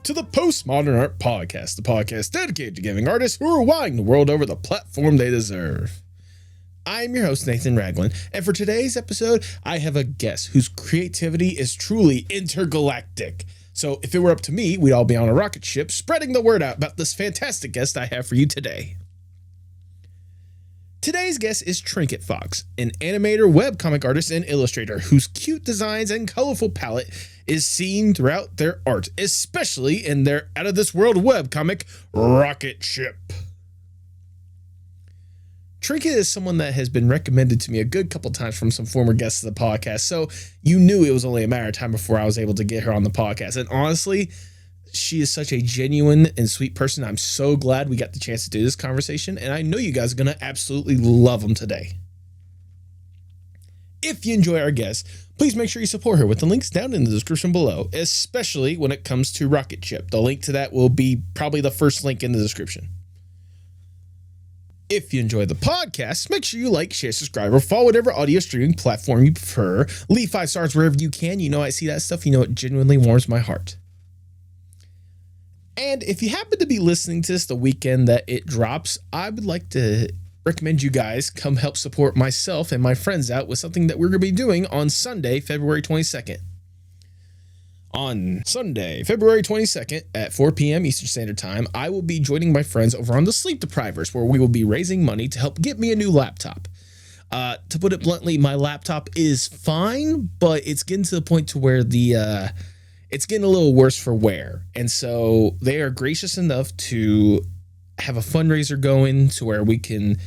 to the Postmodern Art Podcast, the podcast dedicated to giving artists who are wowing the world over the platform they deserve. I'm your host, Nathan Ragland, and for today's episode, I have a guest whose creativity is truly intergalactic. So if it were up to me, we'd all be on a rocket ship spreading the word out about this fantastic guest I have for you today. Today's guest is TrinketFox, an animator, webcomic artist, and illustrator whose cute designs and colorful palette is seen throughout their art, especially in their out-of-this-world webcomic, Rocket Ship. Trinket is someone that has been recommended to me a good couple times from some former guests of the podcast, so you knew it was only a matter of time before I was able to get her on the podcast. And honestly, she is such a genuine and sweet person. I'm so glad we got the chance to do this conversation, and I know you guys are going to absolutely love them today. If you enjoy our guest, please make sure you support her with the links down in the description below, especially when it comes to Rocket Ship. The link to that will be probably the first link in the description. If you enjoy the podcast, make sure you like, share, subscribe, or follow whatever audio streaming platform you prefer. Leave 5 stars wherever you can. You know I see that stuff. You know it genuinely warms my heart. And if you happen to be listening to this the weekend that it drops, I would like to recommend you guys come help support myself and my friends out with something that we're going to be doing on Sunday, February 22nd. On Sunday, February 22nd at 4 p.m. Eastern Standard Time, I will be joining my friends over on the Sleep Deprivers, where we will be raising money to help get me a new laptop. To put it bluntly, my laptop is fine, but it's getting to the point to where it's getting a little worse for wear. And so they are gracious enough to have a fundraiser going to where we can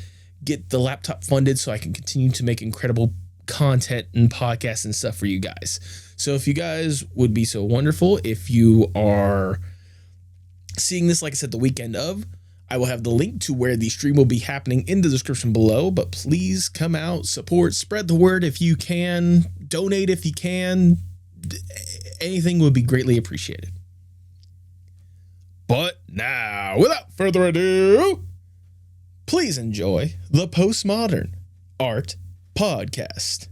get the laptop funded so I can continue to make incredible content and podcasts and stuff for you guys. So if you guys would be so wonderful, if you are seeing this, like I said, the weekend of, I will have the link to where the stream will be happening in the description below, but please come out, support, spread the word if you can, donate if you can. Anything would be greatly appreciated. But now, without further ado, please enjoy the Postmodern Art Podcast.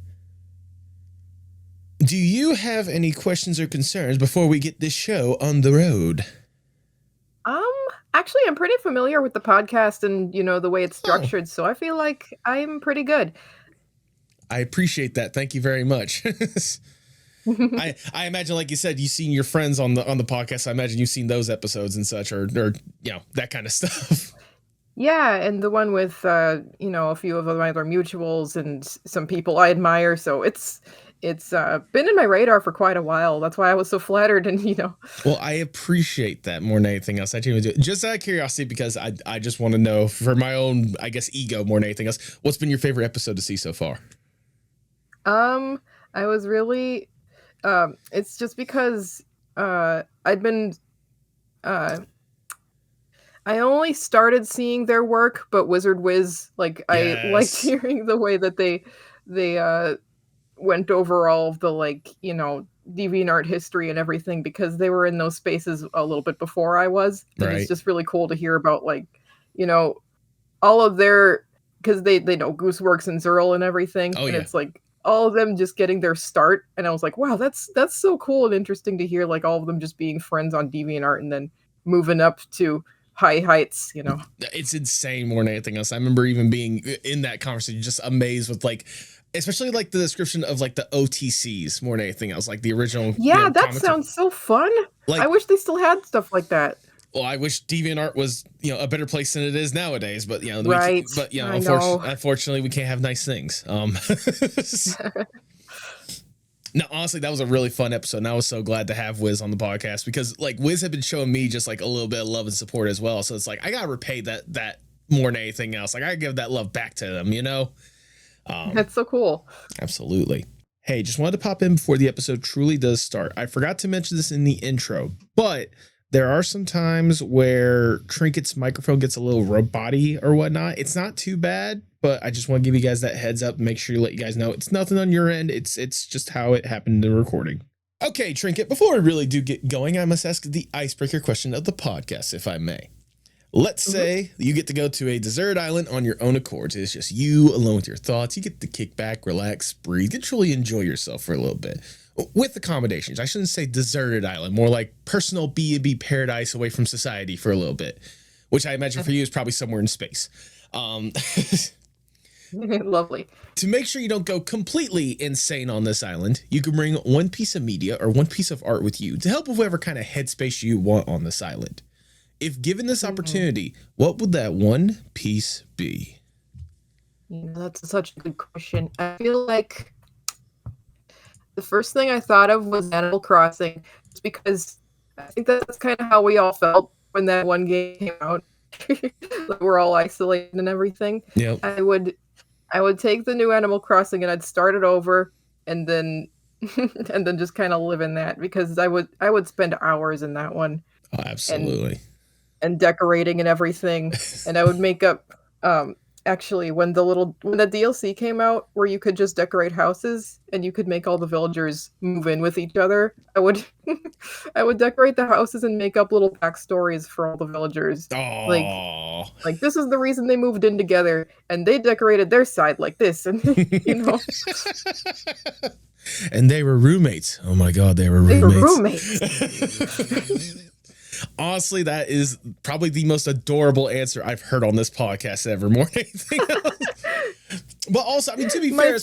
Do you have any questions or concerns before we get this show on the road? Actually, I'm pretty familiar with the podcast and, the way it's structured, so I feel like I'm pretty good. I appreciate that. Thank you very much. I imagine, like you said, you've seen your friends on the podcast. I imagine you've seen those episodes and such, or that kind of stuff. Yeah, and the one with a few of my other mutuals and some people I admire. So it's been in my radar for quite a while. That's why I was so flattered, and Well, I appreciate that more than anything else. I do it just out of curiosity because I just want to know for my own, I guess, ego more than anything else. What's been your favorite episode to see so far? I was really. It's just because I'd been. I only started seeing their work, but Wizard Wiz, yes. I liked hearing the way that they went over all of the DeviantArt history and everything, because they were in those spaces a little bit before I was. And It's just really cool to hear about all of their, because they know Gooseworks and Zerl and everything. Oh, and yeah. It's all of them just getting their start. And I was like, wow, that's so cool and interesting to hear, all of them just being friends on DeviantArt and then moving up to high heights, It's insane more than anything else. I remember even being in that conversation, just amazed with especially the description of the OTCs more than anything else, the original. Yeah, that sounds so fun. I wish they still had stuff like that. Well, I wish DeviantArt was, a better place than it is nowadays, but right. Unfortunately we can't have nice things. No, honestly, that was a really fun episode, and I was so glad to have Wiz on the podcast because Wiz had been showing me just a little bit of love and support as well. So it's I gotta repay that more than anything else. I gotta give that love back to them, That's so cool. Absolutely. Hey, just wanted to pop in before the episode truly does start. I forgot to mention this in the intro, but there are some times where Trinket's microphone gets a little robot-y or whatnot. It's not too bad, but I just want to give you guys that heads up and make sure you let you guys know it's nothing on your end. It's just how it happened in the recording. Okay, Trinket, before we really do get going, I must ask the icebreaker question of the podcast, if I may. Let's say you get to go to a deserted island on your own accord. It's just you alone with your thoughts. You get to kick back, relax, breathe, get to truly enjoy yourself for a little bit. With accommodations. I shouldn't say deserted island, more like personal B&B paradise away from society for a little bit, which I imagine for you is probably somewhere in space. Lovely. To make sure you don't go completely insane on this island, you can bring one piece of media or one piece of art with you to help with whatever kind of headspace you want on this island. If given this opportunity, what would that one piece be? That's such a good question. I feel like the first thing I thought of was Animal Crossing, just because I think that's kind of how we all felt when that one game came out. Like we're all isolated and everything. Yep. I would take the new Animal Crossing and I'd start it over and then and then just kind of live in that, because I would spend hours in that one. Oh, absolutely. And decorating and everything. And I would make up actually when the DLC came out where you could just decorate houses and you could make all the villagers move in with each other, I would I would decorate the houses and make up little backstories for all the villagers. Aww. Like this is the reason they moved in together and they decorated their side like this, and And they were roommates. Oh my god, they were roommates. Honestly, that is probably the most adorable answer I've heard on this podcast ever, more than anything else. But also, I mean, to be fair,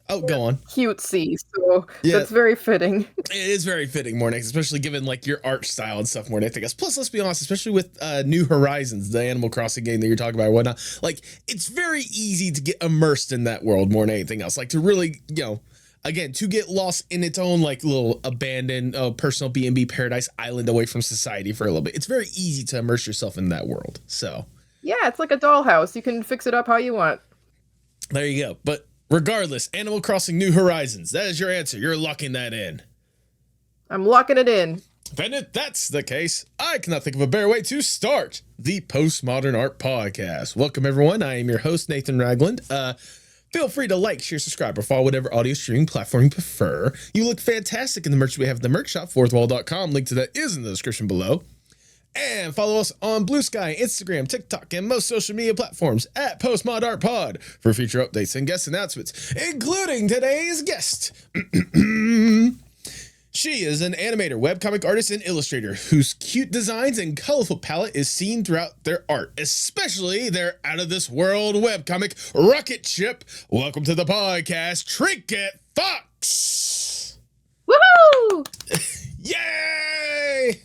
go on. Cutesy, so that's very fitting. It is very fitting, Mornix, especially given like your art style and stuff more than anything else. Plus, let's be honest, especially with New Horizons, the Animal Crossing game that you're talking about and whatnot, like it's very easy to get immersed in that world more than anything else. Like to really, again, to get lost in its own like little abandoned personal B&B paradise island away from society for a little bit. It's very easy to immerse yourself in that world. So yeah, it's like a dollhouse. You can fix it up how you want. There you go. But regardless, Animal Crossing New Horizons, that is your answer. You're locking that in. I'm locking it in. Then if that's the case, I cannot think of a better way to start the Postmodern Art Podcast. Welcome, everyone. I am your host, Nathan Ragland. Feel free to like, share, subscribe, or follow whatever audio streaming platform you prefer. You look fantastic in the merch we have at the merch shop, fourthwall.com. Link to that is in the description below. And follow us on Blue Sky, Instagram, TikTok, and most social media platforms at PostmodArtPod for future updates and guest announcements, including today's guest. She is an animator, webcomic artist, and illustrator whose cute designs and colorful palette is seen throughout their art, especially their out-of-this-world webcomic, Rocket Ship. Welcome to the podcast, TrinketFox! Woohoo! Yay!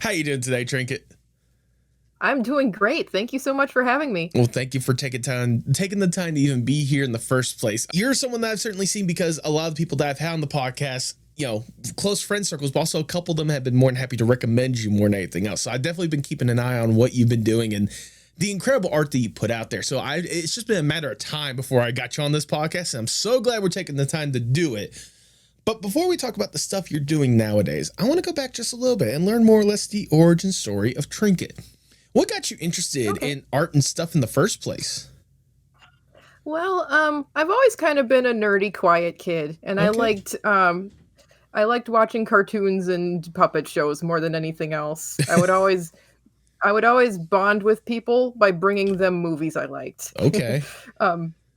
How you doing today, Trinket? I'm doing great. Thank you so much for having me. Well, thank you for taking the time to even be here in the first place. You're someone that I've certainly seen because a lot of the people that I've had on the podcast, close friend circles, but also a couple of them have been more than happy to recommend you more than anything else. So I've definitely been keeping an eye on what you've been doing and the incredible art that you put out there. So it's just been a matter of time before I got you on this podcast, and I'm so glad we're taking the time to do it. But before we talk about the stuff you're doing nowadays, I want to go back just a little bit and learn more or less the origin story of Trinket. What got you interested in art and stuff in the first place? Well, I've always kind of been a nerdy, quiet kid, and I liked watching cartoons and puppet shows more than anything else. I would always bond with people by bringing them movies I liked. Okay.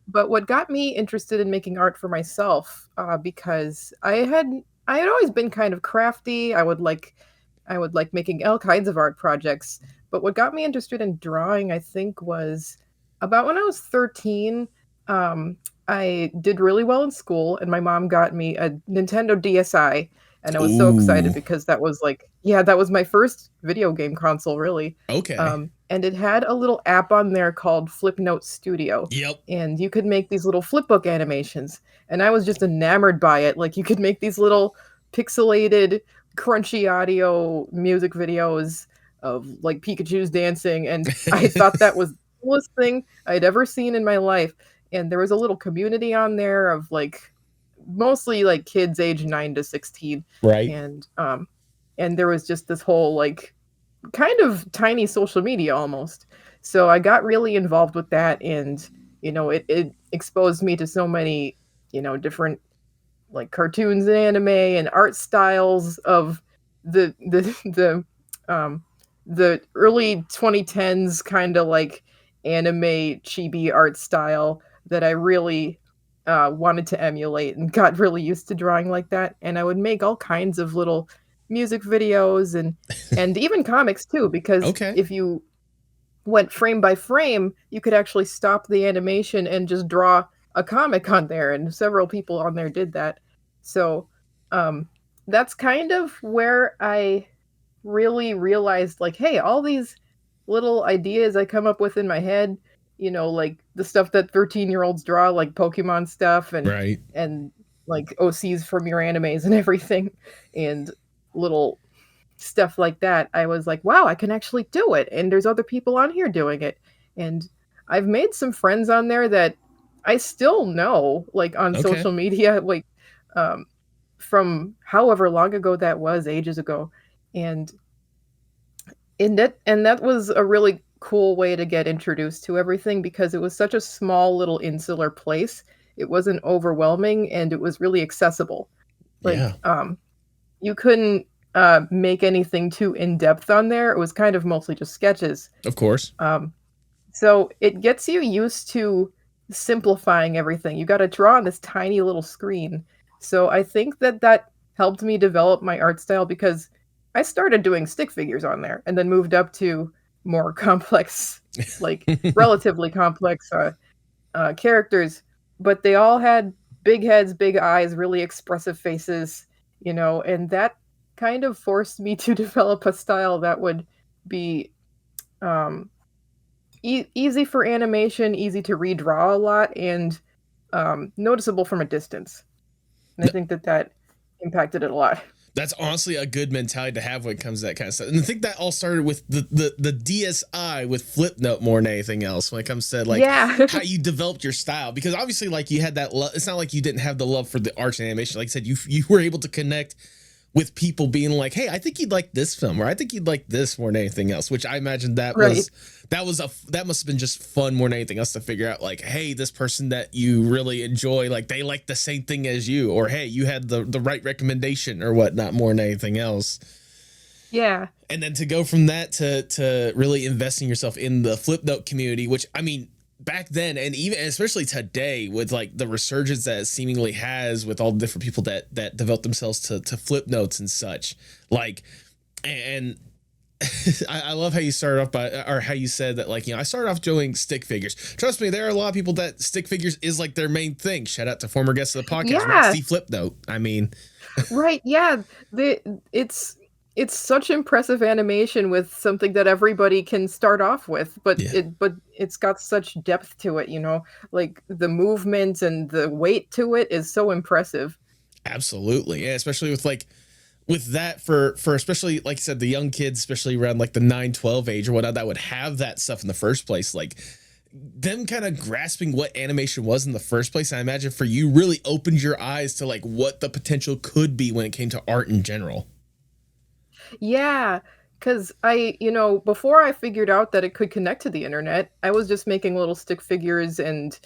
But what got me interested in making art for myself, because I had always been kind of crafty. I would like making all kinds of art projects. But what got me interested in drawing, I think, was about when I was 13. I did really well in school, and my mom got me a Nintendo DSi, and I was so excited because that was my first video game console, really. Okay. And it had a little app on there called Flipnote Studio. Yep. And you could make these little flipbook animations, and I was just enamored by it. Like you could make these little pixelated, crunchy audio music videos of like Pikachu's dancing, and I thought that was the coolest thing I'd ever seen in my life. And there was a little community on there of like mostly like kids age 9 to 16, right? And there was just this whole like kind of tiny social media almost. So I got really involved with that, and it exposed me to so many different like cartoons and anime and art styles of the the early 2010s kind of like anime chibi art style that I really wanted to emulate and got really used to drawing like that. And I would make all kinds of little music videos and even comics too, because Okay. if you went frame by frame, you could actually stop the animation and just draw a comic on there, and several people on there did that. So, um, that's kind of where I really realized, like, hey, all these little ideas I come up with in my head, like the stuff that 13-year-olds draw, like Pokemon stuff Right. and like OCs from your animes and everything, and little stuff like that, I was like, wow, I can actually do it. And there's other people on here doing it. And I've made some friends on there that I still know, like on Okay. social media, like um, from however long ago that was, ages ago. And that was a really cool way to get introduced to everything because it was such a small little insular place. It wasn't overwhelming and it was really accessible. Yeah. Like you couldn't make anything too in depth on there. It was kind of mostly just sketches. Of course. So it gets you used to simplifying everything. You got to draw on this tiny little screen. So I think that helped me develop my art style because I started doing stick figures on there and then moved up to more complex, like relatively complex characters. But they all had big heads, big eyes, really expressive faces, and that kind of forced me to develop a style that would be um, easy for animation, easy to redraw a lot, and noticeable from a distance. And I think that impacted it a lot. That's honestly a good mentality to have when it comes to that kind of stuff. And I think that all started with the DSI with Flipnote more than anything else when it comes to like Yeah. how you developed your style. Because obviously like you had that it's not like you didn't have the love for the art and animation. Like I said, you were able to connect with people being like, hey, I think you'd like this film, or I think you'd like this more than anything else, which I imagine that Right. that must have been just fun more than anything else to figure out like, hey, this person that you really enjoy, like they like the same thing as you, or hey, you had the right recommendation or whatnot more than anything else. Yeah. And then to go from that to really investing yourself in the Flipnote community, which I mean, back then and even especially today with like the resurgence that it seemingly has with all the different people that devote themselves to flip notes and such, like, and I love how you started off by, or how you said that, like, I started off doing stick figures. Trust me, there are a lot of people that stick figures is like their main thing. Shout out to former guests of the podcast, Yeah. Maxi Flipnote. I mean, Right. Yeah. It's it's such impressive animation with something that everybody can start off with, but yeah, it's got such depth to it, like the movement and the weight to it is so impressive. absolutely. Yeah, especially with like, with that for especially like I said, the young kids, especially around like the 9-12 age or whatnot, that would have that stuff in the first place, like them kind of grasping what animation was in the first place. I imagine for you really opened your eyes to like what the potential could be when it came to art in general. Yeah, because before I figured out that it could connect to the internet, I was just making little stick figures and,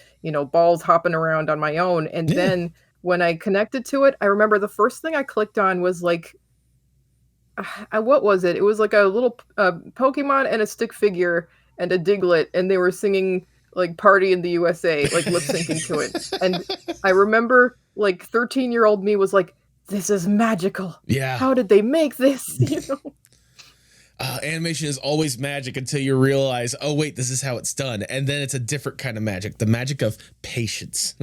balls hopping around on my own. And Yeah. then when I connected to it, I remember the first thing I clicked on was like, what was it? It was like a little Pokemon and a stick figure and a Diglett, and they were singing like "Party in the USA," like lip syncing to it. And I remember like 13-year-old me was like, "This is magical. Yeah. How did they make this?" Animation is always magic until you realize, oh wait, this is how it's done, and then it's a different kind of magic, the magic of patience.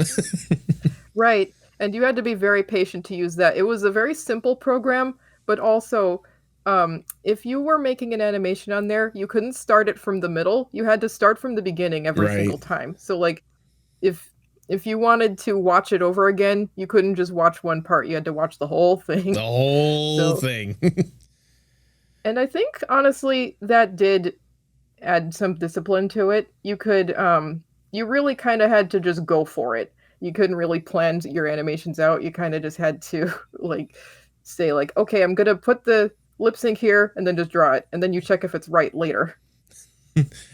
Right. And you had to be very patient to use that. It was a very simple program, but also if you were making an animation on there, you couldn't start it from the middle. You had to start from the beginning every Right. single time. So like if you wanted to watch it over again, you couldn't just watch one part. You had to watch the whole thing. The whole So, thing. and I think honestly that did add some discipline to it. You could you really kind of had to just go for it. You couldn't really plan your animations out. You kind of just had to like say like, okay, I'm gonna put the lip sync here and then just draw it, and then you check if it's right later.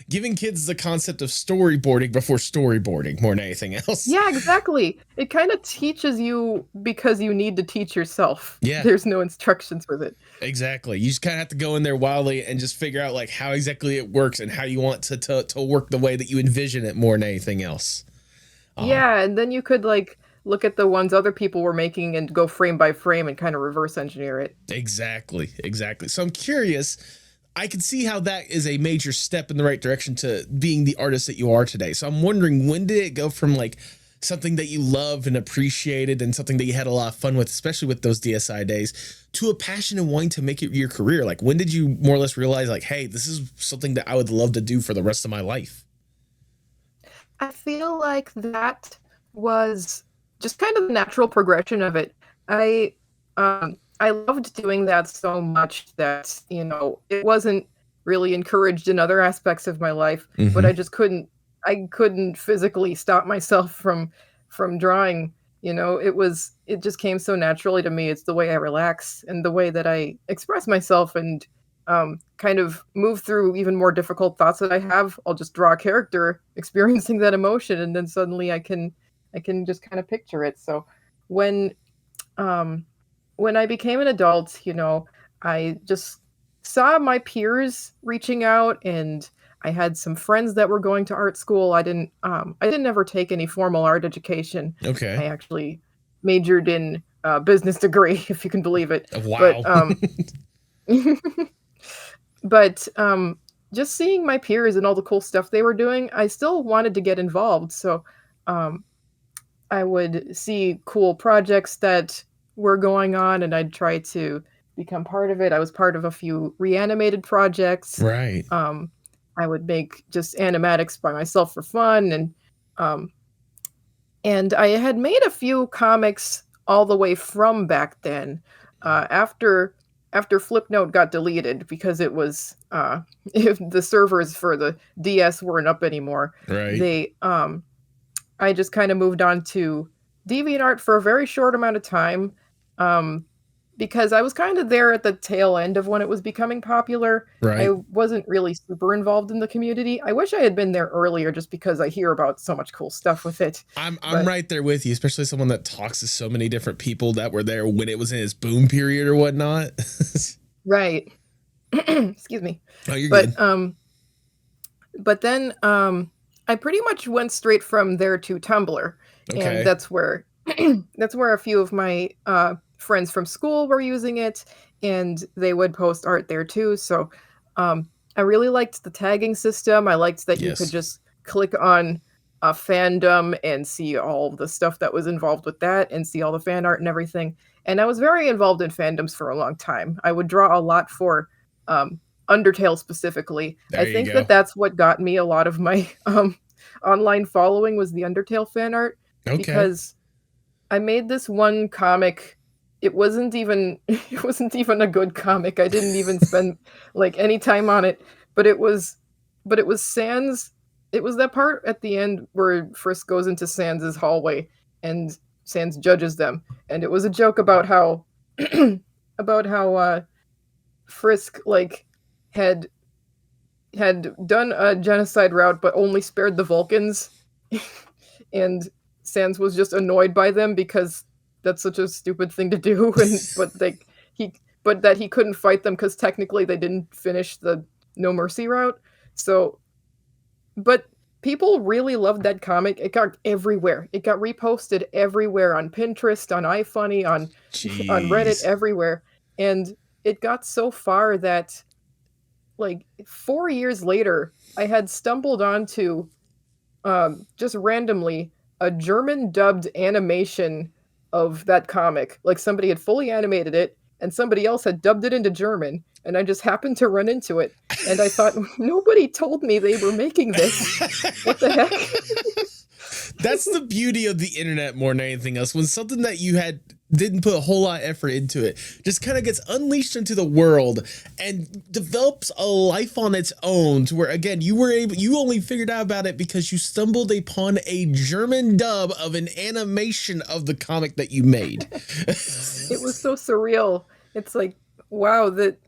Giving kids the concept of storyboarding before storyboarding more than anything else. Yeah, exactly. It kind of teaches you because you need to teach yourself. Yeah. There's no instructions with it. Exactly. You just kind of have to go in there wildly and just figure out like how exactly it works and how you want to work the way that you envision it more than anything else. Yeah, and then you could like look at the ones other people were making and go frame by frame and kind of reverse engineer it. Exactly. So I'm curious. I can see how that is a major step in the right direction to being the artist that you are today. So I'm wondering, when did it go from like something that you loved and appreciated and something that you had a lot of fun with, especially with those DSI days, to a passion and wanting to make it your career? Like, when did you more or less realize like, hey, this is something that I would love to do for the rest of my life? I feel like that was just kind of the natural progression of it. I loved doing that so much that, it wasn't really encouraged in other aspects of my life, but I couldn't physically stop myself from drawing. It just came so naturally to me. It's the way I relax and the way that I express myself and kind of move through even more difficult thoughts that I have. I'll just draw a character experiencing that emotion, and then suddenly I can just kind of picture it. So when um, when I became an adult, I just saw my peers reaching out, and I had some friends that were going to art school. I didn't ever take any formal art education. I Okay. actually majored in business degree, if you can believe it. Wow. But but just seeing my peers and all the cool stuff they were doing, I still wanted to get involved. So um, I would see cool projects that were going on, and I'd try to become part of it. I was part of a few reanimated projects. Right. Um, I would make just animatics by myself for fun, um, and I had made a few comics all the way from back then. After Flipnote got deleted because it was if the servers for the DS weren't up anymore, Right. they I just kind of moved on to DeviantArt for a very short amount of time, um, because I was kind of there at the tail end of when it was becoming popular. I Right. wasn't really super involved in the community. I wish I had been there earlier just because I hear about so much cool stuff with it. I'm But right there with you, especially someone that talks to so many different people that were there when it was in its boom period or whatnot. right. Excuse me. Oh, you're But good. then I pretty much went straight from there to Tumblr, and Okay. that's where that's where a few of my friends from school were using it, and they would post art there too. So I really liked the tagging system. I liked that you could Yes. just click on a fandom and see all the stuff that was involved with that, and see all the fan art and everything. And I was very involved in fandoms for a long time. I would draw a lot for um, Undertale specifically. There I you think go. that that's what got me a lot of my online following was the Undertale fan art, Okay. because I made this one comic. It wasn't even it wasn't even a good comic. I didn't even spend like any time on it, but it was Sans. It was that part at the end where Frisk goes into Sans's hallway and Sans judges them, and it was a joke about how about how Frisk like had had done a genocide route but only spared the Vulcans, and Sans was just annoyed by them because that's such a stupid thing to do, and he but that he couldn't fight them because technically they didn't finish the No Mercy route. So, but people really loved that comic. It got everywhere. It got reposted everywhere on Pinterest, on iFunny, on Reddit, Jeez. everywhere, and it got so far that like 4 years later, I had stumbled onto just randomly a German dubbed animation of that comic. Like somebody had fully animated it and somebody else had dubbed it into German, and I just happened to run into it. And I thought, nobody told me they were making this. What the heck? That's the beauty of the internet more than anything else. When something that you had didn't put a whole lot of effort into it just kind of gets unleashed into the world and develops a life on its own, to where again you only figured out about it because you stumbled upon a German dub of an animation of the comic that you made. It was so surreal. It's like, wow, that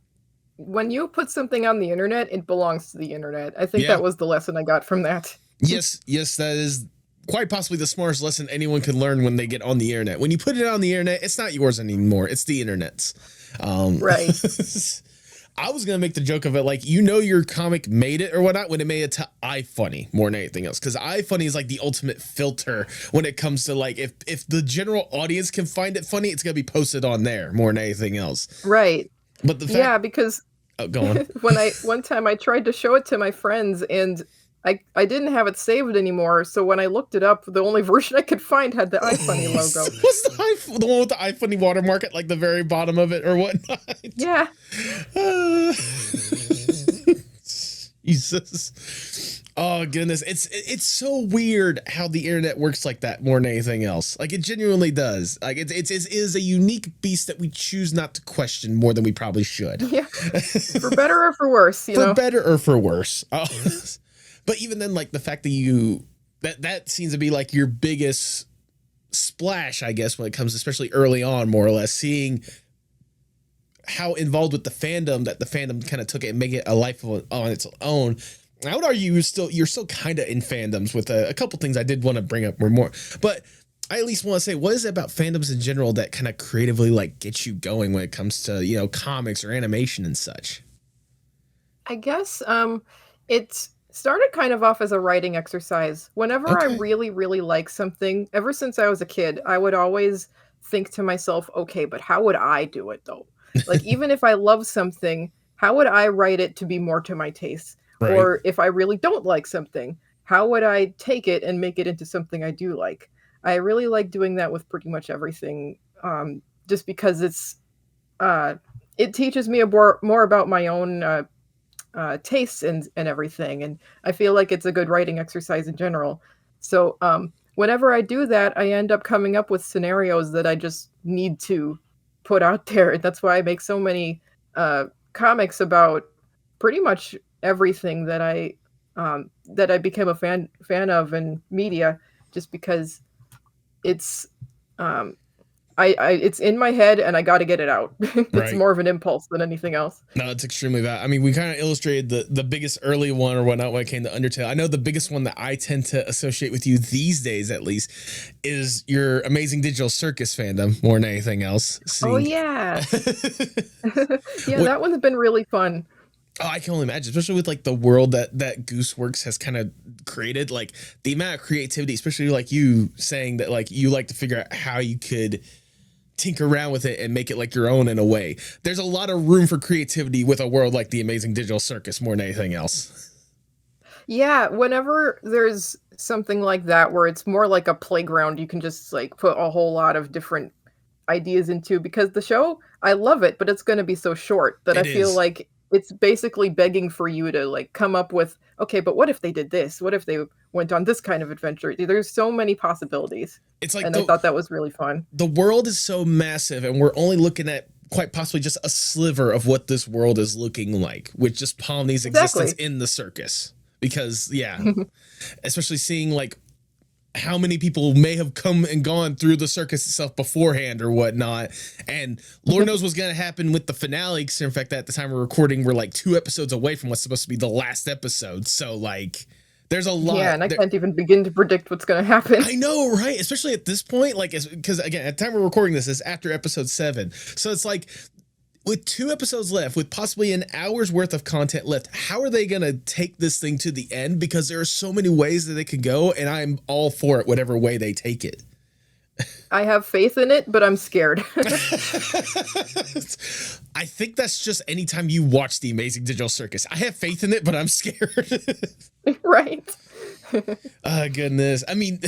when you put something on the internet, it belongs to the internet. I think Yeah. that was the lesson I got from that. Yes, that is quite possibly the smartest lesson anyone can learn when they get on the internet. When you put it on the internet, it's not yours anymore. It's the internet's. Right. I was going to make the joke of it like, your comic made it or whatnot when it made it to iFunny more than anything else. Because iFunny is like the ultimate filter when it comes to like, if the general audience can find it funny, it's going to be posted on there more than anything else. Right. But the fact, yeah, because go on. one time I tried to show it to my friends and I didn't have it saved anymore, so when I looked it up, the only version I could find had the iFunny logo. Was the one with the iFunny watermark at like the very bottom of it or whatnot? Yeah. Jesus. Oh goodness, it's so weird how the internet works like that more than anything else. Like it genuinely does. Like it is a unique beast that we choose not to question more than we probably should. Yeah. For better or for worse, you know. For better or for worse. Oh. But even then, like the fact that that seems to be like your biggest splash, I guess, when it comes, especially early on, more or less, seeing how involved with the fandom that the fandom kind of took it and make it a life on its own. I would argue you're still kind of in fandoms with a couple things I did want to bring up more, but I at least want to say, what is it about fandoms in general that kind of creatively like gets you going when it comes to, comics or animation and such? I guess it's started kind of off as a writing exercise. Whenever I really, really like something, ever since I was a kid, I would always think to myself, okay, but how would I do it though? Like, even if I love something, how would I write it to be more to my taste? Right. Or if I really don't like something, how would I take it and make it into something I do like? I really like doing that with pretty much everything, just because it teaches me more about my own tastes and everything, and I feel like it's a good writing exercise in general. So whenever I do that, I end up coming up with scenarios that I just need to put out there. That's why I make so many comics about pretty much everything that I became a fan of in media, just because it's it's in my head and I got to get it out. It's more of an impulse than anything else. No, it's extremely valid. I mean, we kind of illustrated the biggest early one or whatnot when it came to Undertale. I know the biggest one that I tend to associate with you these days, at least, is your Amazing Digital Circus fandom more than anything else. Oh, yeah. Yeah, that one's been really fun. Oh, I can only imagine, especially with like the world that Gooseworks has kind of created, like the amount of creativity, especially like you saying that like you like to figure out how you could tinker around with it and make it like your own in a way. There's a lot of room for creativity with a world like the Amazing Digital Circus more than anything else. Yeah, whenever there's something like that where it's more like a playground, you can just like put a whole lot of different ideas into, because the show, I love it, but it's going to be so short that I feel like it's basically begging for you to like come up with, okay, but what if they did this? What if they went on this kind of adventure? There's so many possibilities. It's like, and I thought that was really fun. The world is so massive, and we're only looking at quite possibly just a sliver of what this world is looking like with just Polony's existence in the circus. Because especially seeing like how many people may have come and gone through the circus itself beforehand or whatnot. And Lord knows what's going to happen with the finale. Because in fact, at the time we're recording, we're like 2 episodes away from what's supposed to be the last episode. So like there's a lot. Yeah, and I can't even begin to predict what's going to happen. I know, right? Especially at this point, like, because again, at the time we're recording this is after episode 7. So it's like, with 2 episodes left, with possibly an hour's worth of content left, how are they going to take this thing to the end? Because there are so many ways that they could go, and I'm all for it, whatever way they take it. I have faith in it, but I'm scared. I think that's just anytime you watch The Amazing Digital Circus. I have faith in it, but I'm scared. Right. Oh, goodness. I mean,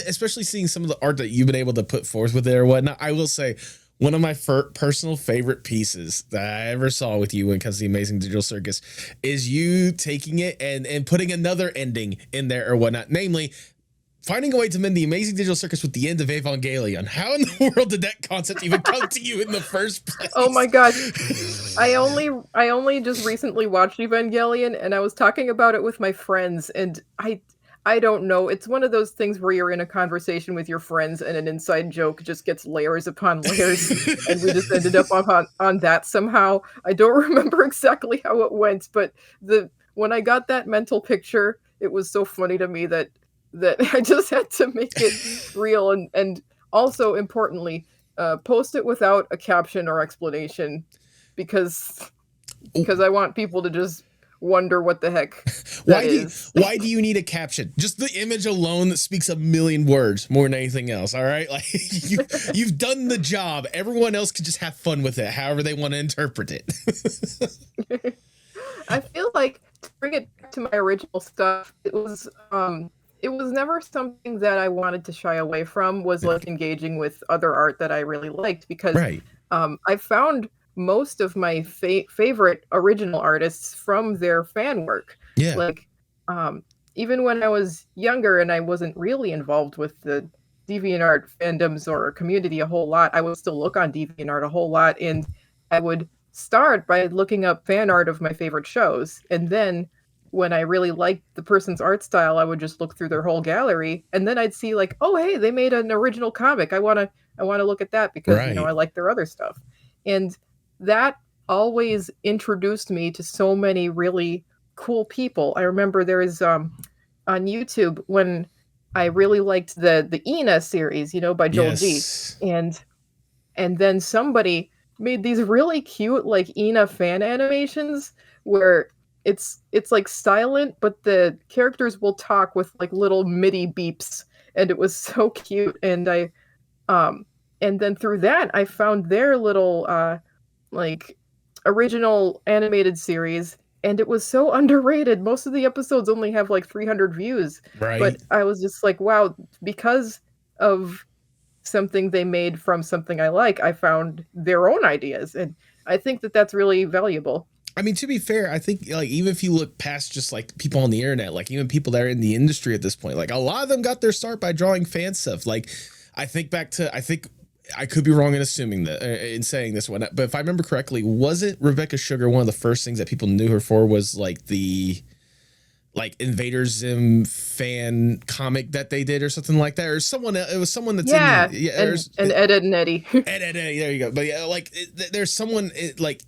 especially seeing some of the art that you've been able to put forth with it or whatnot, I will say, one of my personal favorite pieces that I ever saw with you when it comes to The Amazing Digital Circus is you taking it and putting another ending in there or whatnot, namely finding a way to mend The Amazing Digital Circus with the end of Evangelion. How in the world did that concept even come to you in the first place? Oh my gosh. I only just recently watched Evangelion, and I was talking about it with my friends, and I I don't know. It's one of those things where you're in a conversation with your friends and an inside joke just gets layers upon layers, and we just ended up on that somehow. I don't remember exactly how it went, but the when I got that mental picture, it was so funny to me that I just had to make it real and also importantly, post it without a caption or explanation because I want people to just wonder what the heck that is. Why do you need a caption? Just the image alone that speaks a million words more than anything else. All right, like you've done the job. Everyone else can just have fun with it, however they want to interpret it. I feel like to bring it back to my original stuff, it was never something that I wanted to shy away from. Was like engaging with other art that I really liked because Right. I found most of my favorite original artists from their fan work. Yeah. Like, even when I was younger and I wasn't really involved with the DeviantArt fandoms or community a whole lot, I would still look on DeviantArt a whole lot, and I would start by looking up fan art of my favorite shows, and then when I really liked the person's art style, I would just look through their whole gallery, and then I'd see like, oh hey, they made an original comic. I wanna look at that because Right. I like their other stuff, and that always introduced me to so many really cool people. I remember there is on YouTube when I really liked the Ina series, by Joel Yes. G. And then somebody made these really cute like Ina fan animations where it's like silent, but the characters will talk with like little MIDI beeps, and it was so cute. And and then through that I found their little like original animated series, and it was so underrated. Most of the episodes only have like 300 views, Right. but I was just like, wow, because of something they made from something I like, I found their own ideas, and I think that that's really valuable. I mean, to be fair, I think like even if you look past just like people on the internet, like even people that are in the industry at this point, like a lot of them got their start by drawing fan stuff. Like I think I could be wrong in assuming that in saying this one, but if I remember correctly, wasn't Rebecca Sugar one of the first things that people knew her for was like the Invader Zim fan comic that they did or something like that, or someone, it was someone that's Yeah, in the, yeah, and Ed and Eddie. Eddie, there you go. But yeah, like there's someone like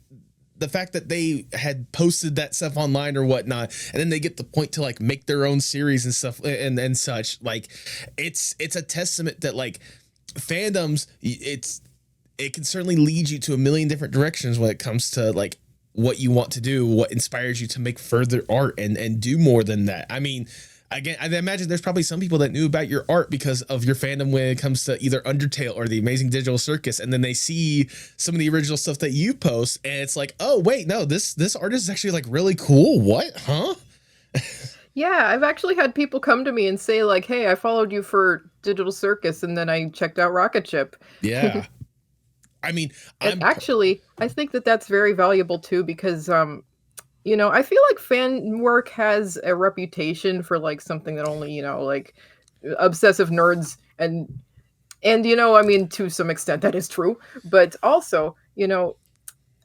the fact that they had posted that stuff online or whatnot, and then they get the point to like make their own series and stuff and such, like it's a testament that like fandoms, it can certainly lead you to a million different directions when it comes to like what you want to do, what inspires you to make further art and do more than that. I mean, again, I imagine there's probably some people that knew about your art because of your fandom when it comes to either Undertale or the Amazing Digital Circus, and then they see some of the original stuff that you post, and it's like, oh wait, no, this artist is actually like really cool. What? Huh? Yeah, I've actually had people come to me and say like, "Hey, I followed you for Digital Circus, and then I checked out Rocket Ship." Yeah. I mean, And actually, I think that that's very valuable too because I feel like fan work has a reputation for like something that only, like obsessive nerds and I mean to some extent that is true, but also,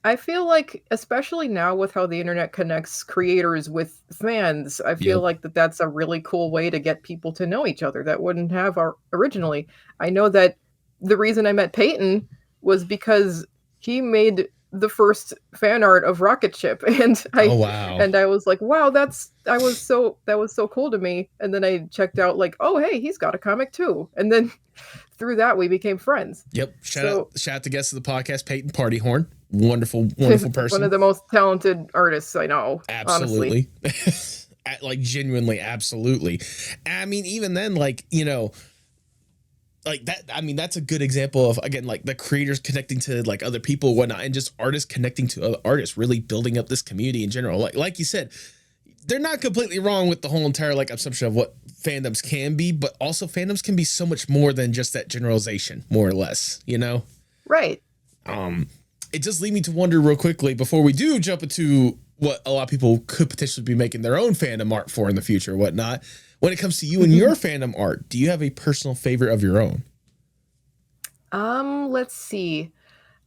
I feel like especially now with how the internet connects creators with fans, I feel Yep. like that's a really cool way to get people to know each other that wouldn't have originally. I know that the reason I met Peyton was because he made the first fan art of Rocket Ship, and Oh wow. I was like, wow, that was so cool to me. And then I checked out like, oh hey, he's got a comic too. And then through that we became friends. Yep. Shout out to guest of the podcast, Peyton Partyhorn. Wonderful person. One of the most talented artists I know. Absolutely. Like genuinely, absolutely. I mean, even then, like, like that, I mean, that's a good example of, again, like the creators connecting to like other people and whatnot, and just artists connecting to other artists, really building up this community in general. Like you said, they're not completely wrong with the whole entire like assumption of what fandoms can be, but also fandoms can be so much more than just that generalization, more or less, Right. It just lead me to wonder real quickly before we do jump into what a lot of people could potentially be making their own fandom art for in the future, whatnot. When it comes to you and your fandom art, do you have a personal favorite of your own? Let's see.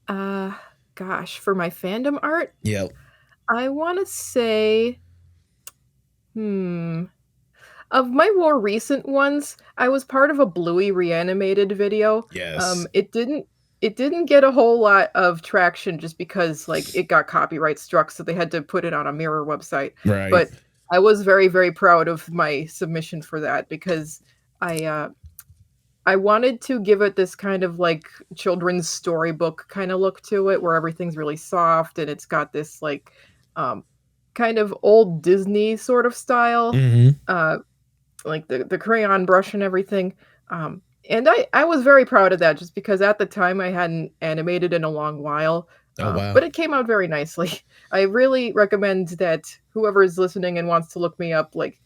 Gosh, for my fandom art, Yeah. I want to say, Of my more recent ones, I was part of a Bluey reanimated video. Yes. It didn't get a whole lot of traction just because, like, it got copyright struck, so they had to put it on a mirror website. Right. But I was very, very proud of my submission for that because I, uh I wanted to give it this kind of, like, children's storybook kinda look to it, where everything's really soft and it's got this, like, um, kind of old Disney sort of style, Mm-hmm. uh, like the crayon brush and everything, and I was very proud of that just because at the time I hadn't animated in a long while, Oh, wow. but it came out very nicely. I really recommend that whoever is listening and wants to look me up, like,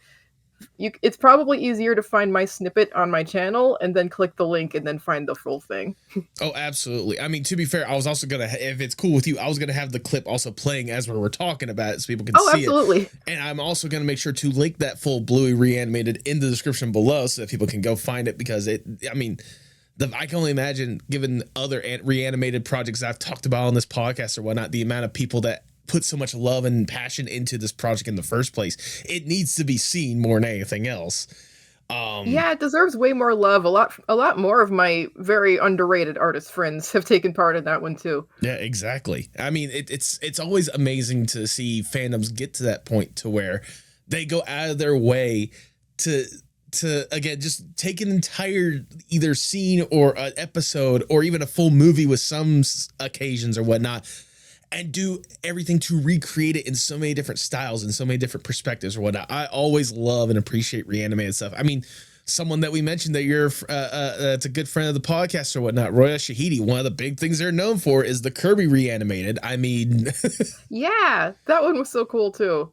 it's probably easier to find my snippet on my channel and then click the link and then find the full thing. Oh, absolutely. I mean, to be fair, I was also gonna, if it's cool with you, I was gonna have the clip also playing as we were talking about it, so people can Oh, see it. absolutely. And I'm also gonna make sure to link that full Bluey reanimated in the description below, so that people can go find it. Because I mean, I can only imagine, given other reanimated projects I've talked about on this podcast or whatnot, the amount of people that put so much love and passion into this project in the first place. It needs to be seen more than anything else. Yeah, it deserves way more love. A lot more of my very underrated artist friends have taken part in that one too. Yeah, exactly. I mean, it's always amazing to see fandoms get to that point to where they go out of their way to again just take an entire either scene or an episode or even a full movie with some occasions or whatnot, and do everything to recreate it in so many different styles and so many different perspectives or whatnot. I always love and appreciate reanimated stuff. I mean, someone that we mentioned that you're that's a good friend of the podcast or whatnot, Roya Shahidi, one of the big things they're known for is the Kirby reanimated. I mean, Yeah, that one was so cool too.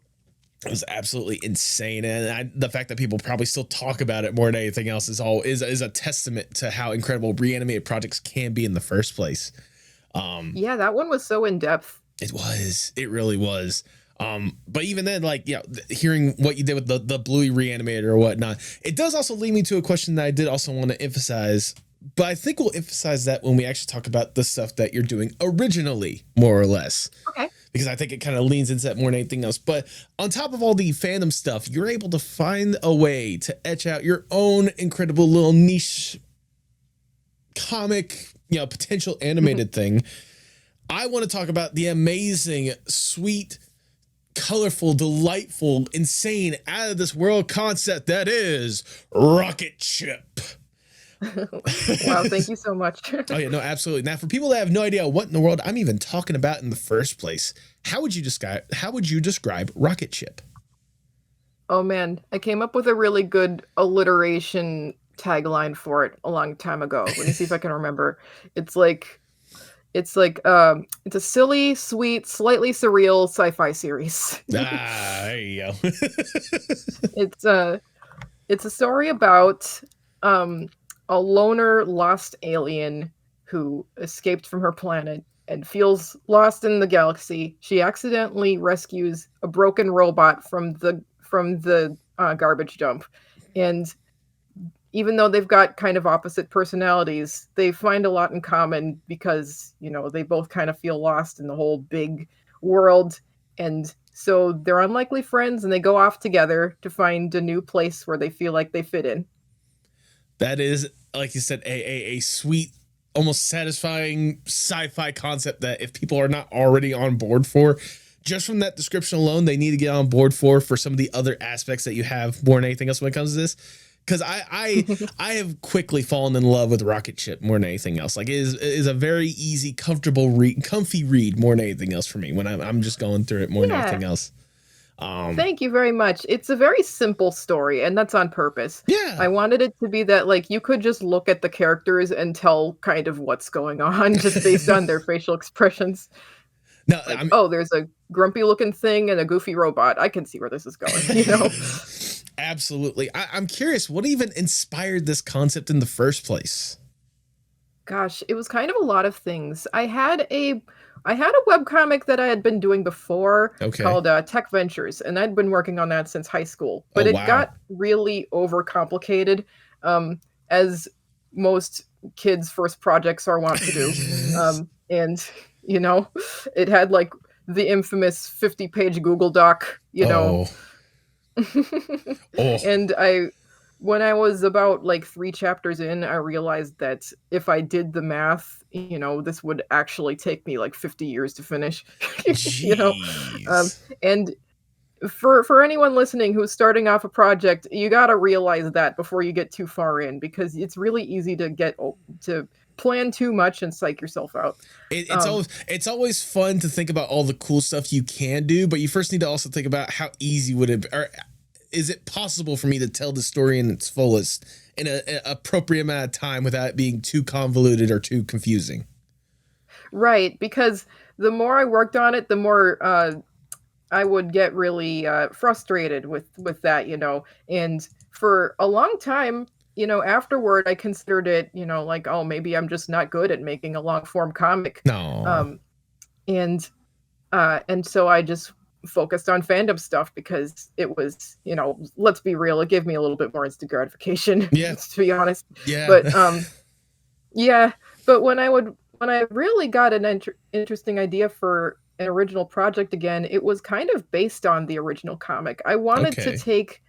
it was absolutely insane. And the fact that people probably still talk about it more than anything else is a testament to how incredible reanimated projects can be in the first place. Yeah, that one was so in depth. It really was. But even then, like, yeah, hearing what you did with the Bluey reanimator or whatnot, it does also lead me to a question that I did also want to emphasize, but I think we'll emphasize that when we actually talk about the stuff that you're doing originally, more or less. Okay. Because I think it kind of leans into that more than anything else. But on top of all the fandom stuff, you're able to find a way to etch out your own incredible little niche comic, potential animated thing. I want to talk about the amazing, sweet, colorful, delightful, insane, out of this world concept that is Rocket Chip. Wow, thank you so much. Oh yeah, no, absolutely. Now, for people that have no idea what in the world I'm even talking about in the first place, how would you describe Rocket Chip? Oh man, I came up with a really good alliteration tagline for it a long time ago. Let me see if I can remember. It's like it's a silly, sweet, slightly surreal sci-fi series. There you go. It's a story about a loner lost alien who escaped from her planet and feels lost in the galaxy. She accidentally rescues a broken robot from the garbage dump, and even though they've got kind of opposite personalities, they find a lot in common because, they both kind of feel lost in the whole big world. And so they're unlikely friends and they go off together to find a new place where they feel like they fit in. That is, like you said, a sweet, almost satisfying sci-fi concept that if people are not already on board for, just from that description alone, they need to get on board for some of the other aspects that you have more than anything else when it comes to this. Because I have quickly fallen in love with Rocket Chip more than anything else. Like, it is a very easy, comfortable comfy read more than anything else for me when I'm just going through it more than anything else. Thank you very much. It's a very simple story, and that's on purpose. Yeah. I wanted it to be that, like, you could just look at the characters and tell kind of what's going on just based on their facial expressions. No, like, oh, there's a grumpy looking thing and a goofy robot. I can see where this is going, Absolutely. I'm curious, what even inspired this concept in the first place? Gosh, it was kind of a lot of things. I had a webcomic that I had been doing before called Tech Ventures, and I'd been working on that since high school. But it got really overcomplicated, as most kids' first projects are wont to do. And, it had like the infamous 50-page Google Doc, Oh, And when I was about like 3 chapters in, I realized that if I did the math, this would actually take me like 50 years to finish, you know? Um, jeez. and for anyone listening who's starting off a project, you gotta realize that before you get too far in, because it's really easy to to plan too much and psych yourself out. It's Um, always fun to think about all the cool stuff you can do, but you first need to also think about how easy would it be, or is it possible for me to tell the story in its fullest in an appropriate amount of time without it being too convoluted or too confusing. right, because the more I worked on it, the more I would get really frustrated with that, And for a long time, afterward, I considered it, like, oh, maybe I'm just not good at making a long form comic. No. Um, and and so I just focused on fandom stuff because it was, let's be real, it gave me a little bit more instant gratification, Yeah. to be honest. Yeah. But yeah, but when I really got an interesting idea for an original project again, it was kind of based on the original comic. I wanted to Okay. take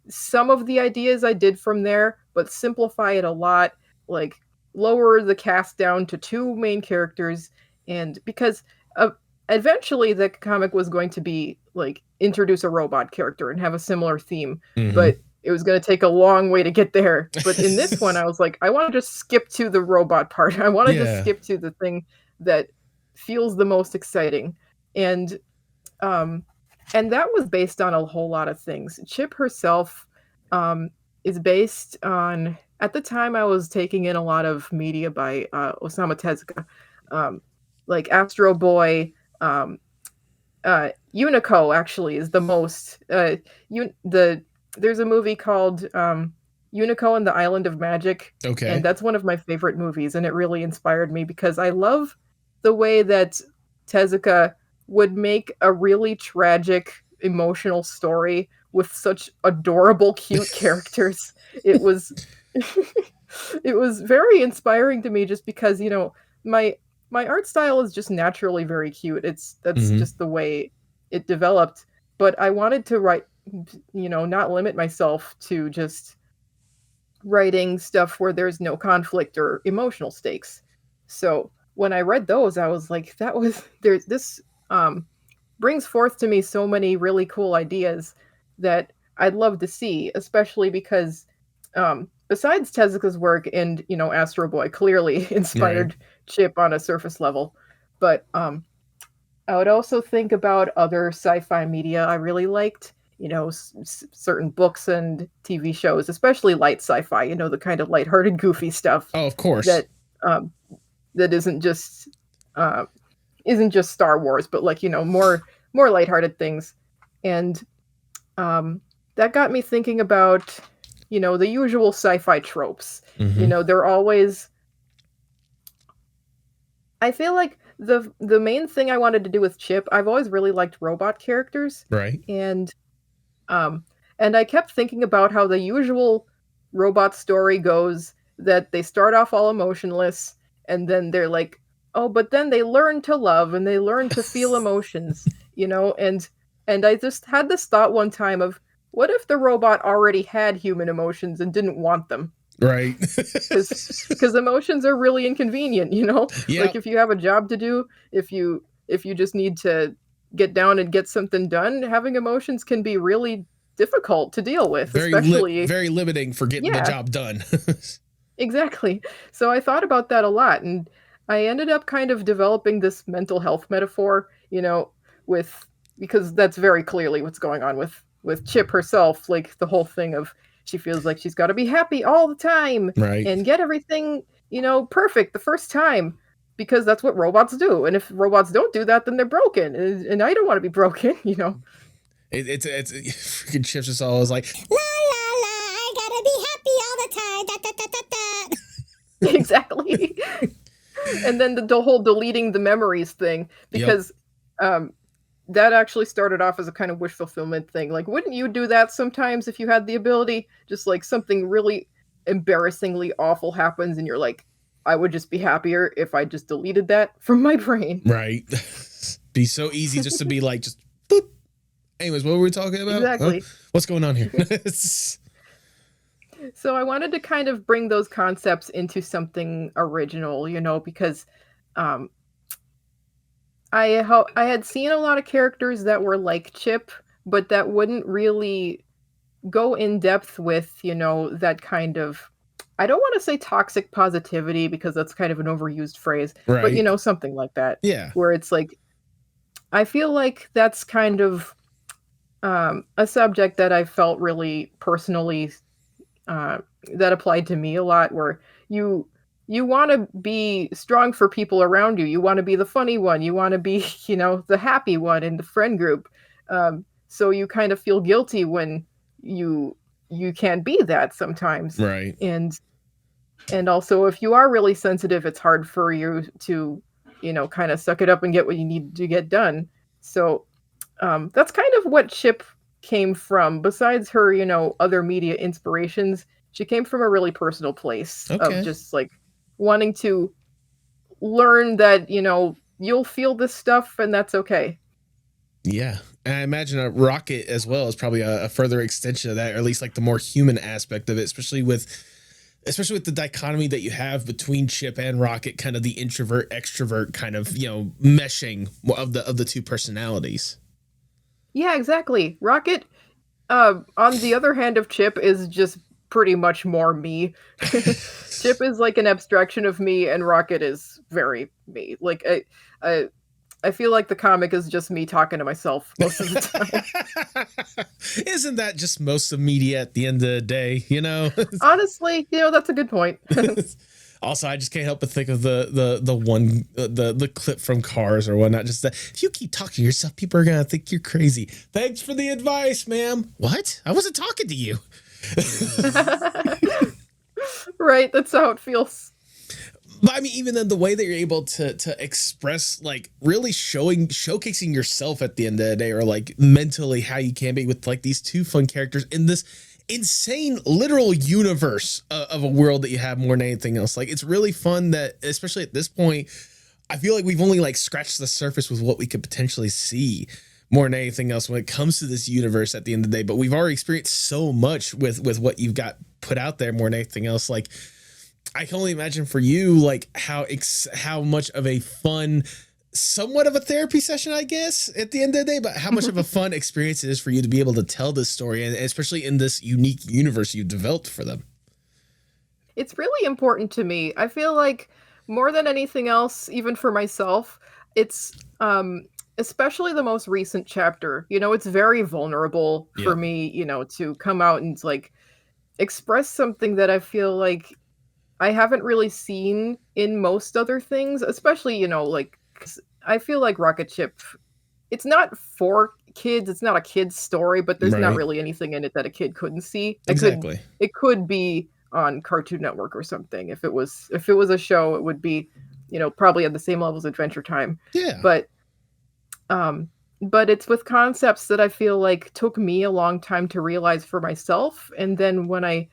some of the ideas I did from there, but simplify it a lot, like lower the cast down to 2 main characters, and because uh, eventually the comic was going to be like introduce a robot character and have a similar theme, Mm-hmm. but it was going to take a long way to get there. But in this one, I was like, I want to just skip to the robot part. I want to just Yeah. skip to the thing that feels the most exciting. And um, and that was based on a whole lot of things. Chip herself um, is based on. At the time, I was taking in a lot of media by Osamu Tezuka, um, like Astro Boy. Unico actually is the most. There's a movie called Unico and the Island of Magic, and Okay. that's one of my favorite movies, and it really inspired me because I love the way that Tezuka would make a really tragic, emotional story with such adorable, cute characters. It was it was very inspiring to me just because, my my art style is just naturally very cute. That's Mm-hmm. just the way it developed, but I wanted to write, not limit myself to just writing stuff where there's no conflict or emotional stakes. So when I read those, I was like, that was there's this brings forth to me so many really cool ideas that I'd love to see, especially because besides Tezuka's work and Astro Boy clearly Right. inspired Chip on a surface level, but I would also think about other sci-fi media I really liked. Certain books and TV shows, especially light sci-fi. The kind of lighthearted, goofy stuff Oh, of course. that um, that uh, isn't just Star Wars, but like more lighthearted things. And um, that got me thinking about the usual sci-fi tropes. Mm-hmm. They're always. I feel like the main thing I wanted to do with Chip, I've always really liked robot characters, Right. and um, and I kept thinking about how the usual robot story goes that they start off all emotionless, and then they're like, oh, but then they learn to love and they learn to feel emotions, and I just had this thought one time of what if the robot already had human emotions and didn't want them? Right. Because emotions are really inconvenient, like Yep. if you have a job to do, if you just need to get down and get something done, having emotions can be really difficult to deal with, especially. Very limiting for getting the Yeah, job done. exactly. So I thought about that a lot, and I ended up kind of developing this mental health metaphor, with because that's very clearly what's going on with Chip herself, like the whole thing of she feels like she's got to be happy all the time Right. and get everything, perfect the first time because that's what robots do. And if robots don't do that, then they're broken. And I don't want to be broken, It's freaking Chips is always like la la la. I gotta be happy all the time. Da, da, da, da, da. Exactly. And then the whole deleting the memories thing, Yep. because um, that actually started off as a kind of wish fulfillment thing. Like, wouldn't you do that sometimes if you had the ability? Just like something really embarrassingly awful happens, and you're like, I would just be happier if I just deleted that from my brain. Right. Be so easy just to be like just boop, Anyways, what were we talking about? Exactly. What's going on here? So I wanted to kind of bring those concepts into something original, because um, I had seen a lot of characters that were like Chip, but that wouldn't really go in depth with, that kind of, I don't want to say toxic positivity because that's kind of an overused phrase, but Right. something like that. Yeah. Where it's like, I feel like that's kind of a subject that I felt really personally uh, that applied to me a lot, where you you want to be strong for people around you. You want to be the funny one. You want to be, the happy one in the friend group. So you kind of feel guilty when you you can't be that sometimes. Right. And also, if you are really sensitive, it's hard for you to, kind of suck it up and get what you need to get done. So that's kind of what Chip came from. Besides her, other media inspirations, she came from a really personal place of Okay. just like wanting to learn that, you'll feel this stuff and that's okay. Yeah. And I imagine a Rocket as well is probably a further extension of that, or at least like the more human aspect of it, especially with the dichotomy that you have between Chip and Rocket, kind of the introvert extrovert kind of, meshing of the two personalities. Yeah, exactly. Rocket, on the other hand of Chip, is just pretty much more me. Chip is like an abstraction of me, and Rocket is very me. Like I, I feel like the comic is just me talking to myself most of the time. Isn't that just most of media at the end of the day, Honestly, that's a good point. Also, I just can't help but think of the clip from Cars or whatnot. Just that if you keep talking to yourself, people are gonna think you're crazy. Thanks for the advice, ma'am. What? I wasn't talking to you. Right, that's how it feels. But I mean, even then, the way that you're able to express, like, really showcasing yourself at the end of the day, or like mentally how you can be with like these two fun characters in this insane literal universe of a world that you have more than anything else. Like, it's really fun that, especially at this point, I feel like we've only like scratched the surface with what we could potentially see more than anything else when it comes to this universe at the end of the day. But we've already experienced so much with what you've got put out there more than anything else. Like, I can only imagine for you, like how much of a fun, somewhat of a therapy session, I guess, at the end of the day, but how much of a fun experience it is for you to be able to tell this story, and especially in this unique universe you've developed for them. It's really important to me. I feel like more than anything else, even for myself, it's especially the most recent chapter. It's very vulnerable for Yeah. me, to come out and like express something that I feel like I haven't really seen in most other things, especially, like 'cause I feel like Rocket Ship, it's not for kids, it's not a kid's story, but there's not Right. really anything in it that a kid couldn't see. Exactly. It could be on Cartoon Network or something. If it was a show, it would be, probably at the same level as Adventure Time. Yeah. But um but it's with concepts that I feel like took me a long time to realize for myself. And then when I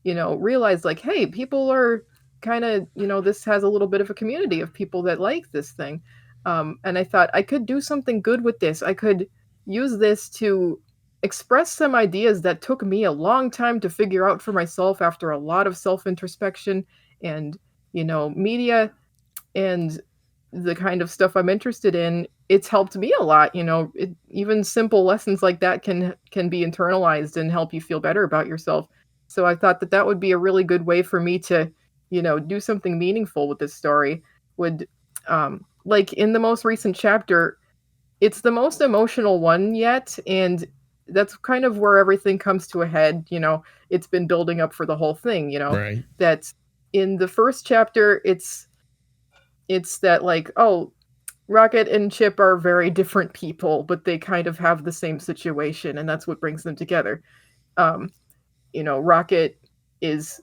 realize like, hey, people are kind of, this has a little bit of a community of people that like this thing. And I thought I could do something good with this. I could use this to express some ideas that took me a long time to figure out for myself after a lot of self introspection and, media and the kind of stuff I'm interested in. It's helped me a lot. Even simple lessons like that can be internalized and help you feel better about yourself. So I thought that that would be a really good way for me to, do something meaningful with this story. Would like in the most recent chapter, it's the most emotional one yet, and that's kind of where everything comes to a head. It's been building up for the whole thing. Right. That in the first chapter, it's that like, oh, Rocket and Chip are very different people, but they kind of have the same situation, and that's what brings them together. Um, Rocket is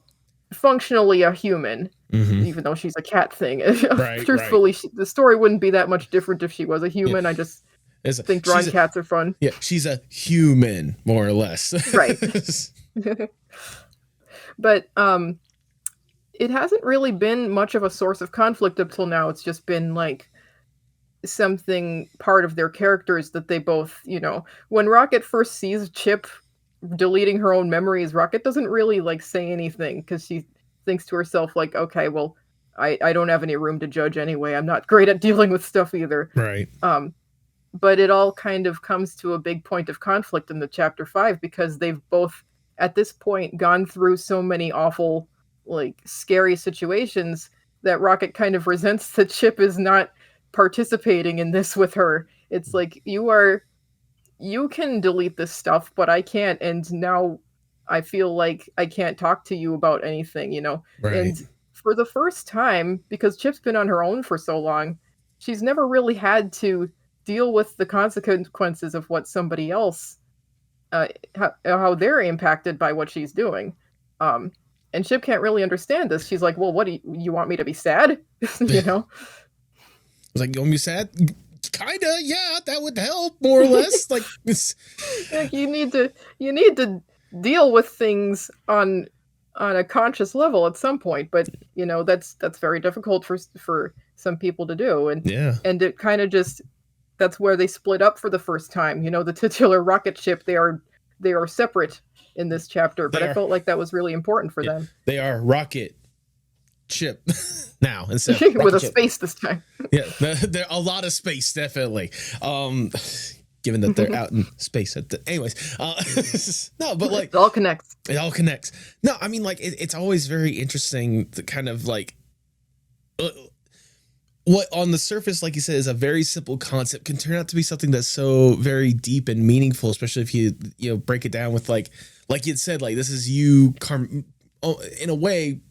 functionally a human, Mm-hmm. even though she's a cat thing. Right. Truthfully, the story wouldn't be that much different if she was a Yeah. human. I just think She's drawing cats are fun. yeah, she's a human, more or less. Right. But it hasn't really been much of a source of conflict up till now. It's just been like something part of their characters that they both, when Rocket first sees Chip deleting her own memories, Rocket doesn't really like say anything because she thinks to herself like, okay, well, I don't have any room to judge anyway. I'm not great at dealing with stuff either. Right. But it all kind of comes to a big point of conflict in the chapter 5 because they've both at this point gone through so many awful, like scary situations that Rocket kind of resents that Chip is not participating in this with her. It's like, you can delete this stuff, but I can't, and now I feel like I can't talk to you about anything, Right. And for the first time, because Chip's been on her own for so long, she's never really had to deal with the consequences of what somebody else, how they're impacted by what she's doing. And Chip can't really understand this. She's like, well, what do you want me to be sad? It's like, you want me sad? Kinda, yeah, that would help more or less. Like, you need to deal with things on a conscious level at some point, but that's very difficult for some people to do, and it kind of just, that's where they split up for the first time. The titular Rocket Chip, they are separate in this chapter, but I felt like that was really important for them. They are Rocket Chip now instead with a space this time. Yeah, there a lot of space, definitely. Given that they're out in space anyways, no, but like it all connects. No, I mean, like it's always very interesting to kind of like what on the surface, like you said, is a very simple concept can turn out to be something that's so very deep and meaningful, especially if you break it down with like you'd said, like this is you in a way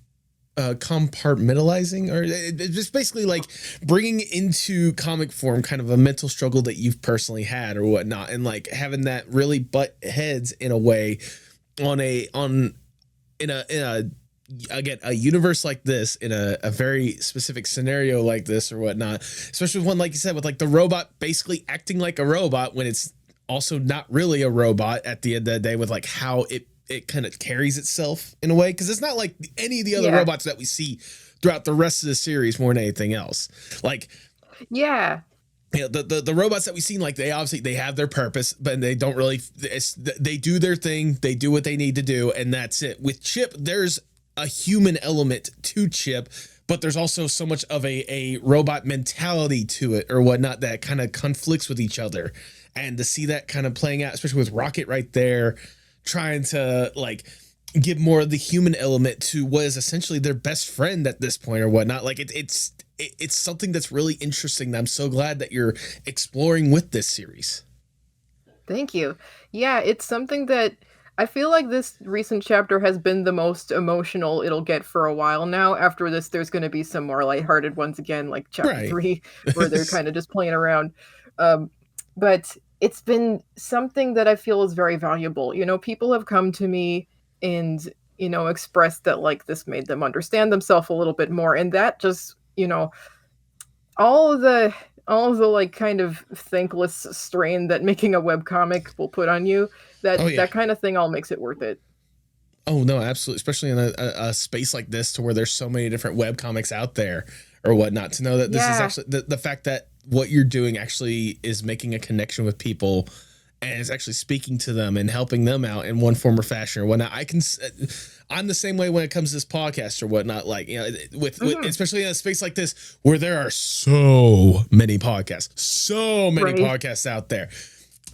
compartmentalizing, or just basically like bringing into comic form kind of a mental struggle that you've personally had or whatnot, and like having that really butt heads in a way in a universe like this, in a very specific scenario like this or whatnot, especially one like you said with like the robot basically acting like a robot when it's also not really a robot at the end of the day, with like how it kind of carries itself in a way, because it's not like any of the other robots that we see throughout the rest of the series more than anything else. Like, the robots that we've seen, like they have their purpose, but they don't really. They do their thing, they do what they need to do, and that's it. With Chip, there's a human element to Chip, but there's also so much of a robot mentality to it or whatnot that kind of conflicts with each other, and to see that kind of playing out, especially with Rocket right there, trying to like give more of the human element to what is essentially their best friend at this point or whatnot. Like it's something that's really interesting that I'm so glad that you're exploring with this series. Thank you. Yeah, it's something that I feel like this recent chapter has been the most emotional it'll get for a while now. After this, there's going to be some more lighthearted ones again, like chapter 3, where they're kind of just playing around. But it's been something that I feel is very valuable. People have come to me and, expressed that like this made them understand themselves a little bit more. And that just, all of the like kind of thankless strain that making a webcomic will put on you, that kind of thing all makes it worth it. Oh no, absolutely. Especially in a space like this, to where there's so many different webcomics out there or whatnot, to know that this is actually the fact that what you're doing actually is making a connection with people and is actually speaking to them and helping them out in one form or fashion or whatnot. I'm the same way when it comes to this podcast or whatnot, like, with especially in a space like this where there are so many podcasts out there.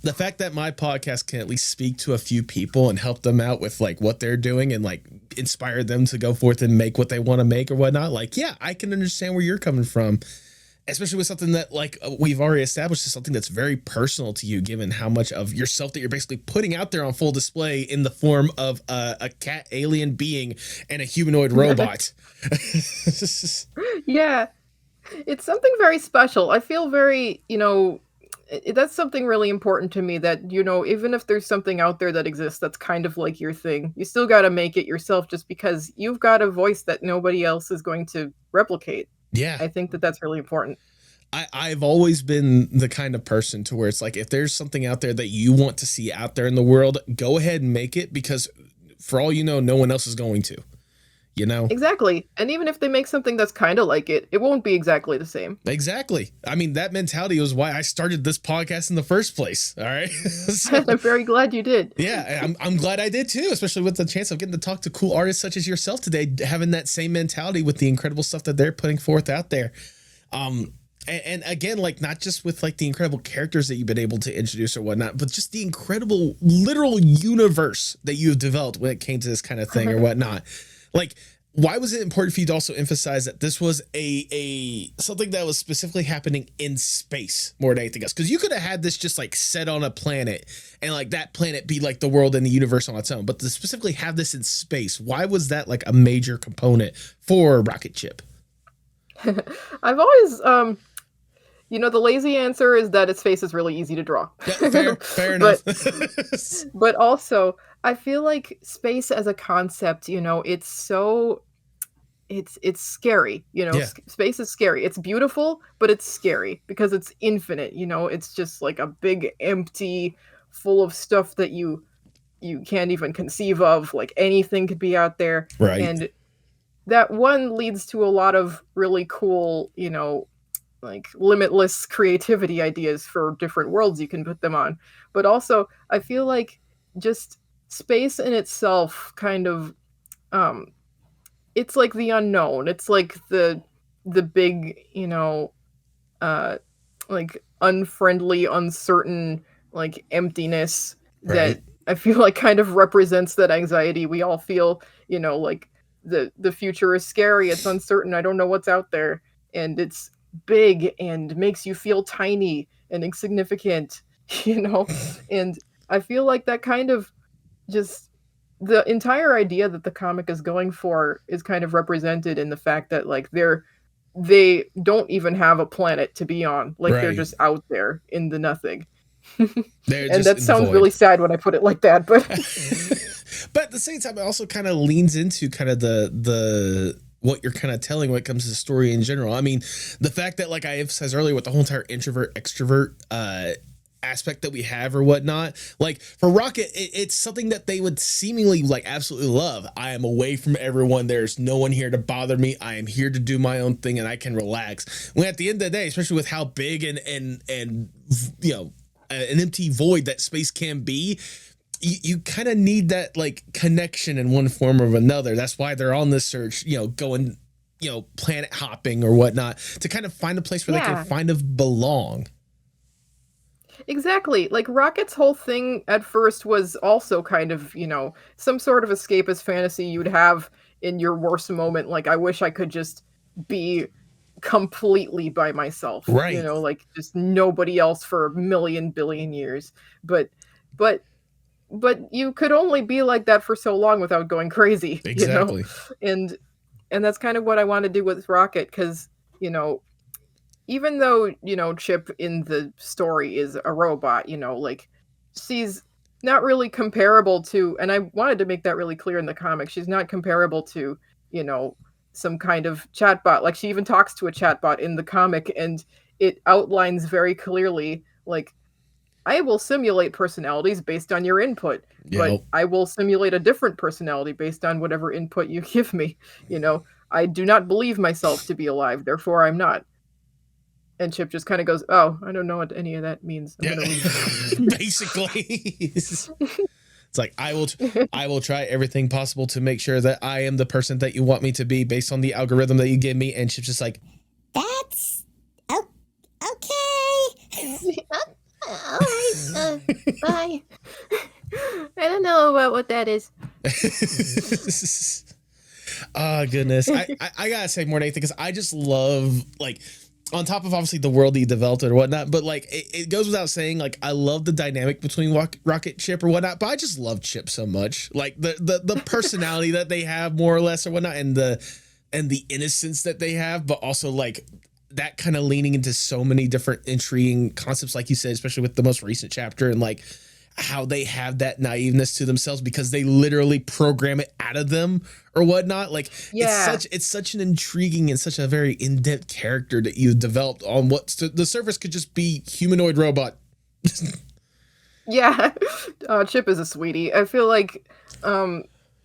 The fact that my podcast can at least speak to a few people and help them out with like what they're doing and like inspire them to go forth and make what they want to make or whatnot. Like, yeah, I can understand where you're coming from, especially with something that like we've already established is something that's very personal to you, given how much of yourself that you're basically putting out there on full display in the form of a cat alien being and a humanoid robot. Yeah, it's something very special. I feel very, that's something really important to me, that, even if there's something out there that exists that's kind of like your thing, you still got to make it yourself, just because you've got a voice that nobody else is going to replicate. Yeah. I think that that's really important. I've always been the kind of person to where it's like, if there's something out there that you want to see out there in the world, go ahead and make it, because for all you know, no one else is going to. you know? Exactly. And even if they make something that's kind of like it won't be exactly the same. Exactly. I mean, that mentality was why I started this podcast in the first place. All right. So, I'm very glad you did. yeah, I'm glad I did too, especially with the chance of getting to talk to cool artists such as yourself today, having that same mentality with the incredible stuff that they're putting forth out there. And again, like not just with like the incredible characters that you've been able to introduce or whatnot, but just the incredible literal universe that you've developed when it came to this kind of thing or whatnot. Like, why was it important for you to also emphasize that this was a something that was specifically happening in space more than anything else? Because you could have had this just like set on a planet and like that planet be like the world and the universe on its own, but to specifically have this in space, why was that like a major component for Rocket Chip? I've always the lazy answer is that its face is really easy to draw. Yeah, fair enough. But also, I feel like space as a concept, it's so it's scary, Yeah. Space is scary. It's beautiful, but it's scary because it's infinite, it's just like a big empty full of stuff that you can't even conceive of, like anything could be out there. Right. And that one leads to a lot of really cool, like limitless creativity ideas for different worlds you can put them on. But also, I feel like just space in itself kind of it's like the unknown. It's like the big, like unfriendly, uncertain, like emptiness that Right. I feel like kind of represents that anxiety we all feel, like the future is scary, it's uncertain, I don't know what's out there, and it's big and makes you feel tiny and insignificant, and I feel like that kind of just the entire idea that the comic is going for is kind of represented in the fact that like they don't even have a planet to be on, like they're Right. just out there in the nothing. They're And just that in the sounds void. really sad when I put it like that, but But at the same time, it also kind of leans into kind of the what you're kind of telling when it comes to the story in general. I mean, the fact that like I emphasized earlier with the whole entire introvert extrovert aspect that we have or whatnot, like for Rocket, it's something that they would seemingly like absolutely love. I am away from everyone. There's no one here to bother me. I am here to do my own thing and I can relax. When at the end of the day, especially with how big and an empty void that space can be, you kind of need that like connection in one form or another. That's why they're on this search, going, planet hopping or whatnot to kind of find a place where they can find of belong. Exactly. Like Rocket's whole thing at first was also kind of, some sort of escapist fantasy you'd have in your worst moment. Like, I wish I could just be completely by myself, Right. like just nobody else for a million billion years. But you could only be like that for so long without going crazy, Exactly. And that's kind of what I want to do with Rocket, because, even though, Chip in the story is a robot, like she's not really comparable to, and I wanted to make that really clear in the comic, she's not comparable to, some kind of chatbot. Like she even talks to a chatbot in the comic, and it outlines very clearly, like, I will simulate personalities based on your input, but I will simulate a different personality based on whatever input you give me. I do not believe myself to be alive, therefore I'm not. And Chip just kind of goes, "Oh, I don't know what any of that means. I'm gonna leave." Basically, it's like I will try everything possible to make sure that I am the person that you want me to be based on the algorithm that you give me. And Chip's just like, that's okay. All right, bye. I don't know about what that is. Oh goodness, I gotta say more than anything because I just love, like, on top of obviously the world he developed or whatnot, but like it goes without saying, like I love the dynamic between Rocket, Chip or whatnot, but I just love Chip so much, like the personality that they have more or less or whatnot, and the innocence that they have, but also like that kind of leaning into so many different intriguing concepts, like you said, especially with the most recent chapter, and like how they have that naiveness to themselves because they literally program it out of them or whatnot. Like it's such an intriguing and such a very in-depth character that you developed on what the surface could just be humanoid robot. Yeah. Chip is a sweetie. I feel like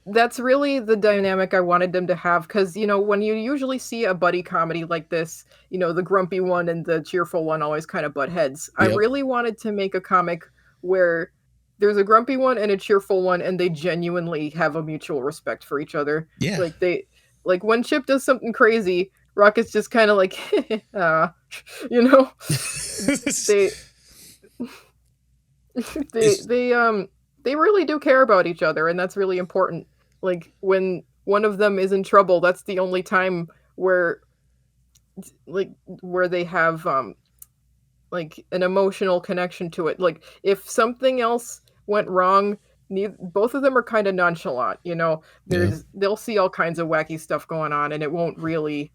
that's really the dynamic I wanted them to have, because when you usually see a buddy comedy like this, the grumpy one and the cheerful one always kind of butt heads. I Yep. really wanted to make a comic where there's a grumpy one and a cheerful one, and they genuinely have a mutual respect for each other. Yeah. Like when Chip does something crazy, Rocket's just kind of like, you know, they they really do care about each other, and that's really important. Like when one of them is in trouble, that's the only time where where they have like an emotional connection to it. Like if something else went wrong, both of them are kind of nonchalant, they'll see all kinds of wacky stuff going on, and it won't really,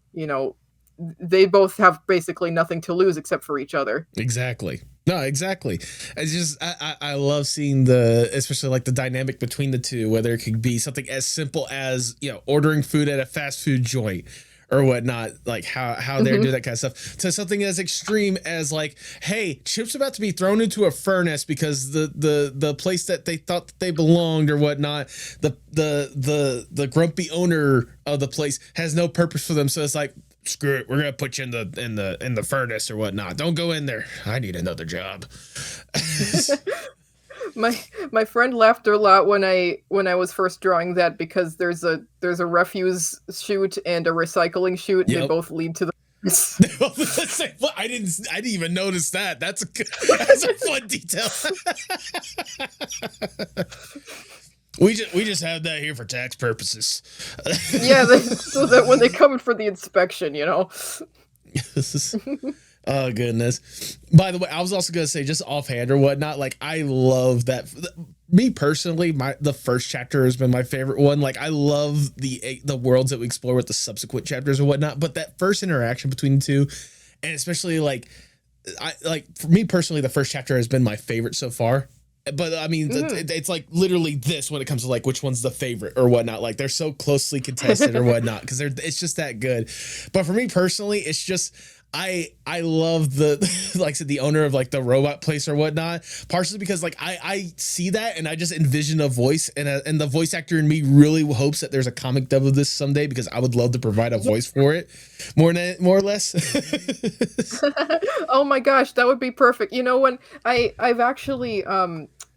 they both have basically nothing to lose except for each other. Exactly. No, exactly. It's just I love seeing especially like the dynamic between the two, whether it could be something as simple as ordering food at a fast food joint or whatnot, like how they're doing that kind of stuff, to something as extreme as like, hey, Chip's about to be thrown into a furnace because the place that they thought that they belonged or whatnot, the grumpy owner of the place has no purpose for them, so it's like, screw it, we're gonna put you in the furnace or whatnot. Don't go in there. I need another job. My friend laughed a lot when I was first drawing that, because there's a refuse chute and a recycling chute. Yep. They both lead to the I didn't even notice that. That's a fun detail. We just have that here for tax purposes. Yeah, so that when they come in for the inspection, Oh goodness. By the way, I was also gonna say, just offhand or whatnot, like I love that. Me personally, the first chapter has been my favorite one. Like I love the worlds that we explore with the subsequent chapters or whatnot, but that first interaction between the two, and especially for me personally, the first chapter has been my favorite so far. But I mean, it's like literally this when it comes to like which one's the favorite or whatnot. Like they're so closely contested or whatnot, because it's just that good. But for me personally, it's just I love the like I said, the owner of like the robot place or whatnot, partially because like I see that and I just envision a voice, and the voice actor in me really hopes that there's a comic dub of this someday, because I would love to provide a voice for it, more or less. Oh my gosh, that would be perfect. When I've actually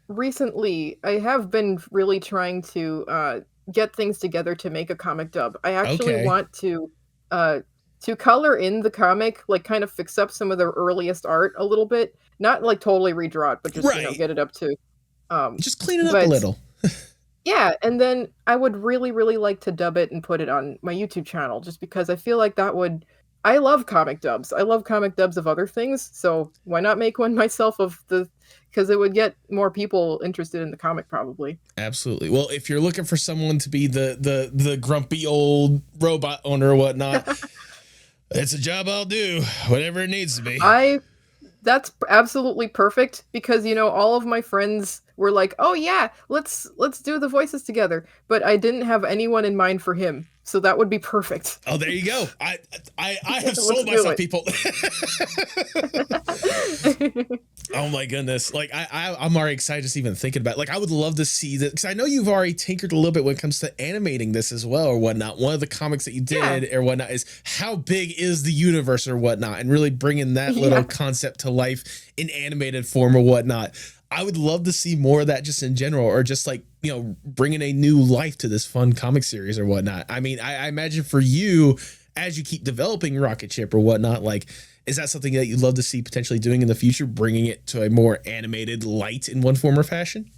recently I have been really trying to get things together to make a comic dub. I actually want to color in the comic, like kind of fix up some of the earliest art a little bit, not like totally redraw it, but just get it up to just clean it up a little. Yeah, and then I would really, really like to dub it and put it on my YouTube channel, just because I feel like I love comic dubs. I love comic dubs of other things, so why not make one myself because it would get more people interested in the comic, probably. Absolutely. Well, if you're looking for someone to be the grumpy old robot owner or whatnot, it's a job I'll do, whatever it needs to be. That's absolutely perfect, because all of my friends were like, "Oh yeah, let's do the voices together," but I didn't have anyone in mind for him, so that would be perfect. Oh, there you go. I have sold myself, people. Oh my goodness! Like I'm already excited just even thinking about it. Like I would love to see that, because I know you've already tinkered a little bit when it comes to animating this as well or whatnot. One of the comics that you did or whatnot is how big is the universe or whatnot, and really bringing that little concept to life in animated form or whatnot. I would love to see more of that just in general, or just like, bringing a new life to this fun comic series or whatnot. I mean, I imagine for you, as you keep developing Rocket Ship or whatnot, like, is that something that you'd love to see potentially doing in the future, bringing it to a more animated light in one form or fashion?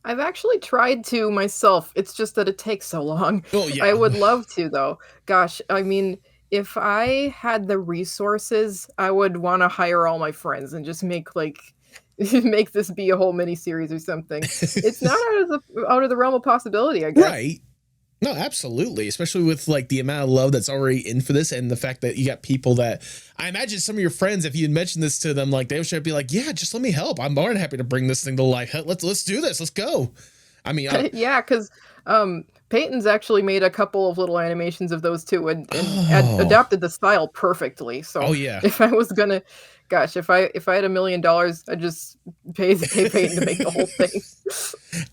I've actually tried to myself. It's just that it takes so long. Oh, yeah. I would love to, though. Gosh, I mean, if I had the resources, I would want to hire all my friends and just make make this be a whole mini series or something. It's not out of the realm of possibility, I guess. Right. No, absolutely. Especially with like the amount of love that's already in for this, and the fact that you got people that I imagine some of your friends, if you had mentioned this to them, like they should be like, yeah, just let me help. I'm more than happy to bring this thing to life. Let's do this. Let's go. I mean, yeah, because Peyton's actually made a couple of little animations of those too, and adapted the style perfectly. So if I was gonna, gosh, if I had $1 million, I'd just pay Peyton to make the whole thing.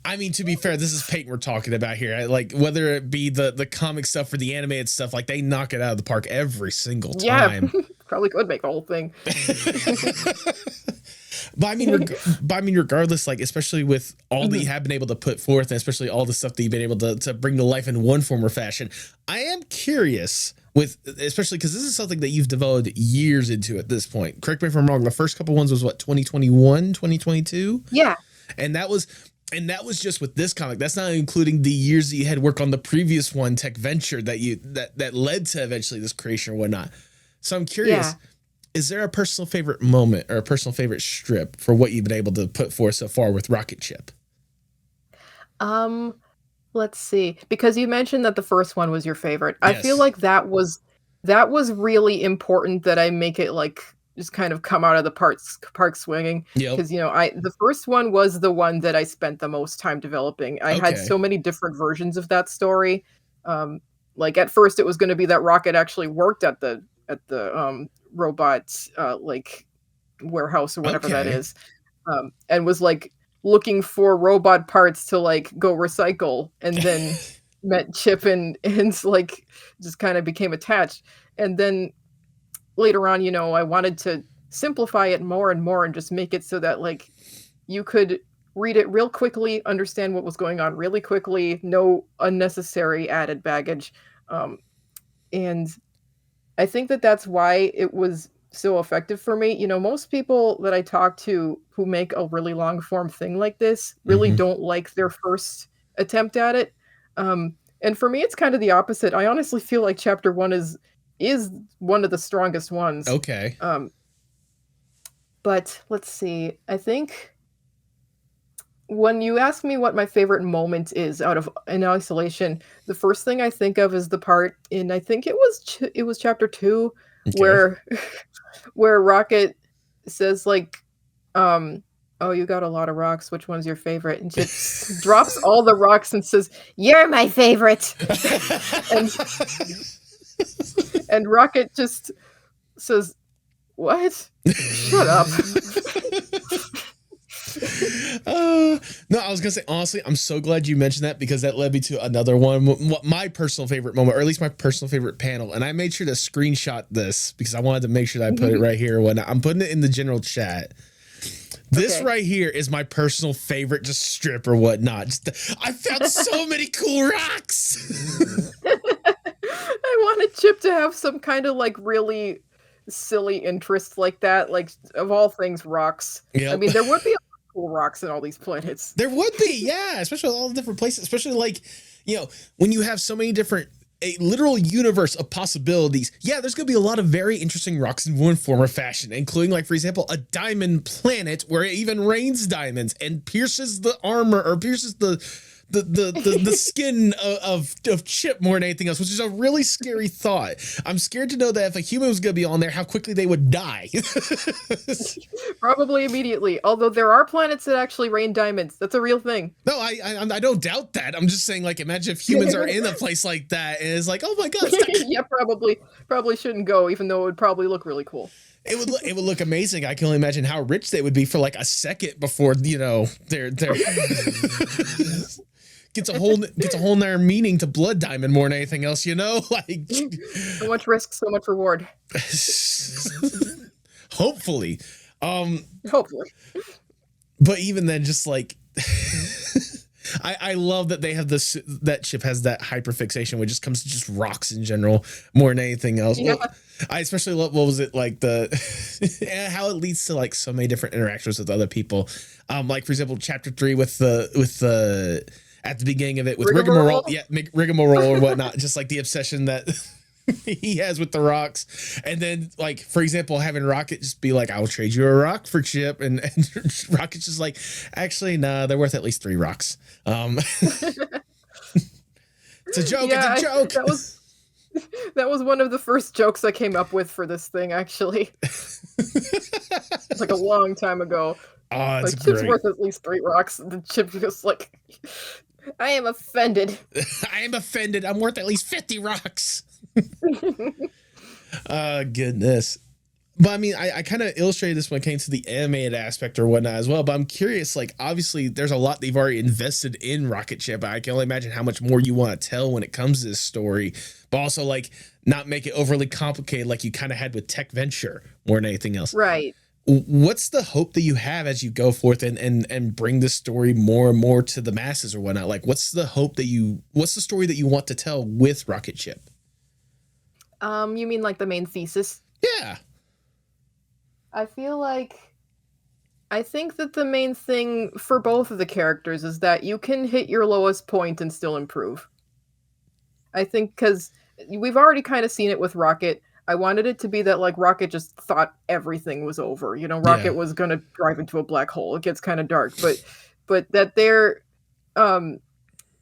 I mean, to be fair, this is Peyton we're talking about here. Like, whether it be the comic stuff or the animated stuff, like they knock it out of the park every single time. Yeah, probably could make the whole thing. But I mean, regardless, like, especially with all that you have been able to put forth, and especially all the stuff that you've been able to bring to life in one form or fashion, I am curious with, especially because this is something that you've developed years into at this point. Correct me if I'm wrong. The first couple ones was what, 2021, 2022? Yeah. And that was just with this comic. That's not including the years that you had worked on the previous one, Tech Venture, that led to eventually this creation or whatnot. So I'm curious. Yeah. Is there a personal favorite moment or a personal favorite strip for what you've been able to put forth so far with Rocket Chip? Let's see. Because you mentioned that the first one was your favorite. Yes. I feel like that was really important that I make it like just kind of come out of the park swinging. Because the first one was the one that I spent the most time developing. I had so many different versions of that story. Like at first it was going to be that Rocket actually worked at the robot like warehouse or whatever that is, and was like looking for robot parts to like go recycle, and then met Chip and like just kind of became attached. And then later on, I wanted to simplify it more and more and just make it so that like you could read it real quickly, understand what was going on really quickly, no unnecessary added baggage. And I think that that's why it was so effective for me. Most people that I talk to who make a really long form thing like this really don't like their first attempt at it. And for me, it's kind of the opposite. I honestly feel like chapter 1 is one of the strongest ones. Okay. But let's see. I think when you ask me what my favorite moment is in isolation, the first thing I think of is the part in, I think it was chapter 2, where Rocket says like, oh, you got a lot of rocks. Which one's your favorite? And Chip drops all the rocks and says, "You're my favorite." and Rocket just says, "What? Shut up." No, I was gonna say, honestly, I'm so glad you mentioned that, because that led me to another one, my personal favorite moment, or at least my personal favorite panel. And I made sure to screenshot this because I wanted to make sure that I put it right here when I'm putting it in the general chat. This right here is my personal favorite, just strip or whatnot. I found so many cool rocks. I wanted Chip to have some kind of like really silly interest like that, like of all things rocks. Yep. I mean, there would be a lot of cool rocks in all these planets. There would be, yeah, especially all the different places, especially like, when you have so many different, a literal universe of possibilities. Yeah, there's going to be a lot of very interesting rocks in one form or fashion, including, like, for example, a diamond planet where it even rains diamonds and pierces the armor or pierces the skin of Chip more than anything else, which is a really scary thought. I'm scared to know that if a human was going to be on there, how quickly they would die. Probably immediately. Although there are planets that actually rain diamonds. That's a real thing. No, I don't doubt that. I'm just saying, like, imagine if humans are in a place like that and it's like, oh my god. Yeah, probably shouldn't go, even though it would probably look really cool. It would look amazing. I can only imagine how rich they would be for like a second before they're gets a whole nother meaning to Blood Diamond more than anything else, like so much risk, so much reward. Hopefully. Hopefully. But even then, just like I love that they have that Chip has that hyperfixation, which just comes to just rocks in general more than anything else. Yeah. Well, I especially love, what was it, like how it leads to like so many different interactions with other people. Like for example, chapter 3 with the at the beginning of it with rigmarole, rigmarole or whatnot, just like the obsession that he has with the rocks. And then, like, for example, having Rocket just be like, "I'll trade you a rock for Chip," and Rocket's just like, "Actually, nah, they're worth at least 3 rocks." It's a joke. Yeah, it's a joke. That was one of the first jokes I came up with for this thing, actually. It's like a long time ago. Oh, that's like, Chip's worth at least 3 rocks. And the Chip just like, I am offended. I am offended. I'm worth at least 50 rocks. Goodness. But I mean, I kind of illustrated this when it came to the animated aspect or whatnot as well. But I'm curious, like, obviously, there's a lot they've already invested in Rocket Ship. I can only imagine how much more you want to tell when it comes to this story, but also, like, not make it overly complicated like you kind of had with Tech Venture more than anything else. Right. What's the hope that you have as you go forth and bring this story more and more to the masses or whatnot? Like, what's the story that you want to tell with Rocket Ship? You mean like the main thesis? Yeah. I think that the main thing for both of the characters is that you can hit your lowest point and still improve. I think because we've already kind of seen it with Rocket. I wanted it to be that, like, Rocket just thought everything was over. You know, Rocket was going to drive into a black hole. It gets kind of dark, but that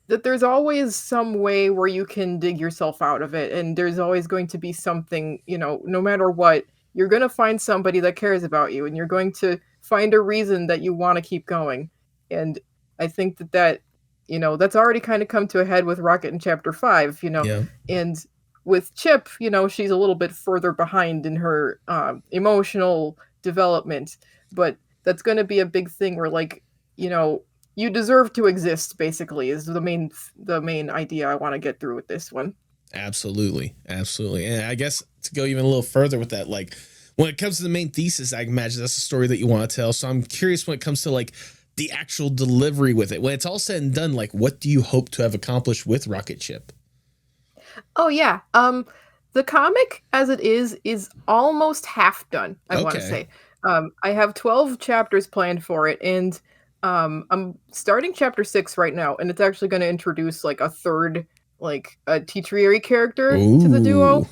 there's always some way where you can dig yourself out of it, and there's always going to be something, you know, no matter what, you're going to find somebody that cares about you, and you're going to find a reason that you want to keep going. And I think that, you know, that's already kind of come to a head with Rocket in Chapter 5, you know, and with Chip, you know, she's a little bit further behind in her emotional development, but that's going to be a big thing where, like, you know, you deserve to exist, basically, is the main idea I want to get through with this one. Absolutely. And I guess to go even a little further with that, like, when it comes to the main thesis, I imagine that's a story that you want to tell. So I'm curious when it comes to, like, the actual delivery with it. When it's all said and done, like, what do you hope to have accomplished with Rocket Ship? Oh, yeah. The comic, as it is almost half done, I want to say. I have 12 chapters planned for it, and I'm starting chapter 6 right now, and it's actually going to introduce, like, a third, like, a Teatrieri character to the duo.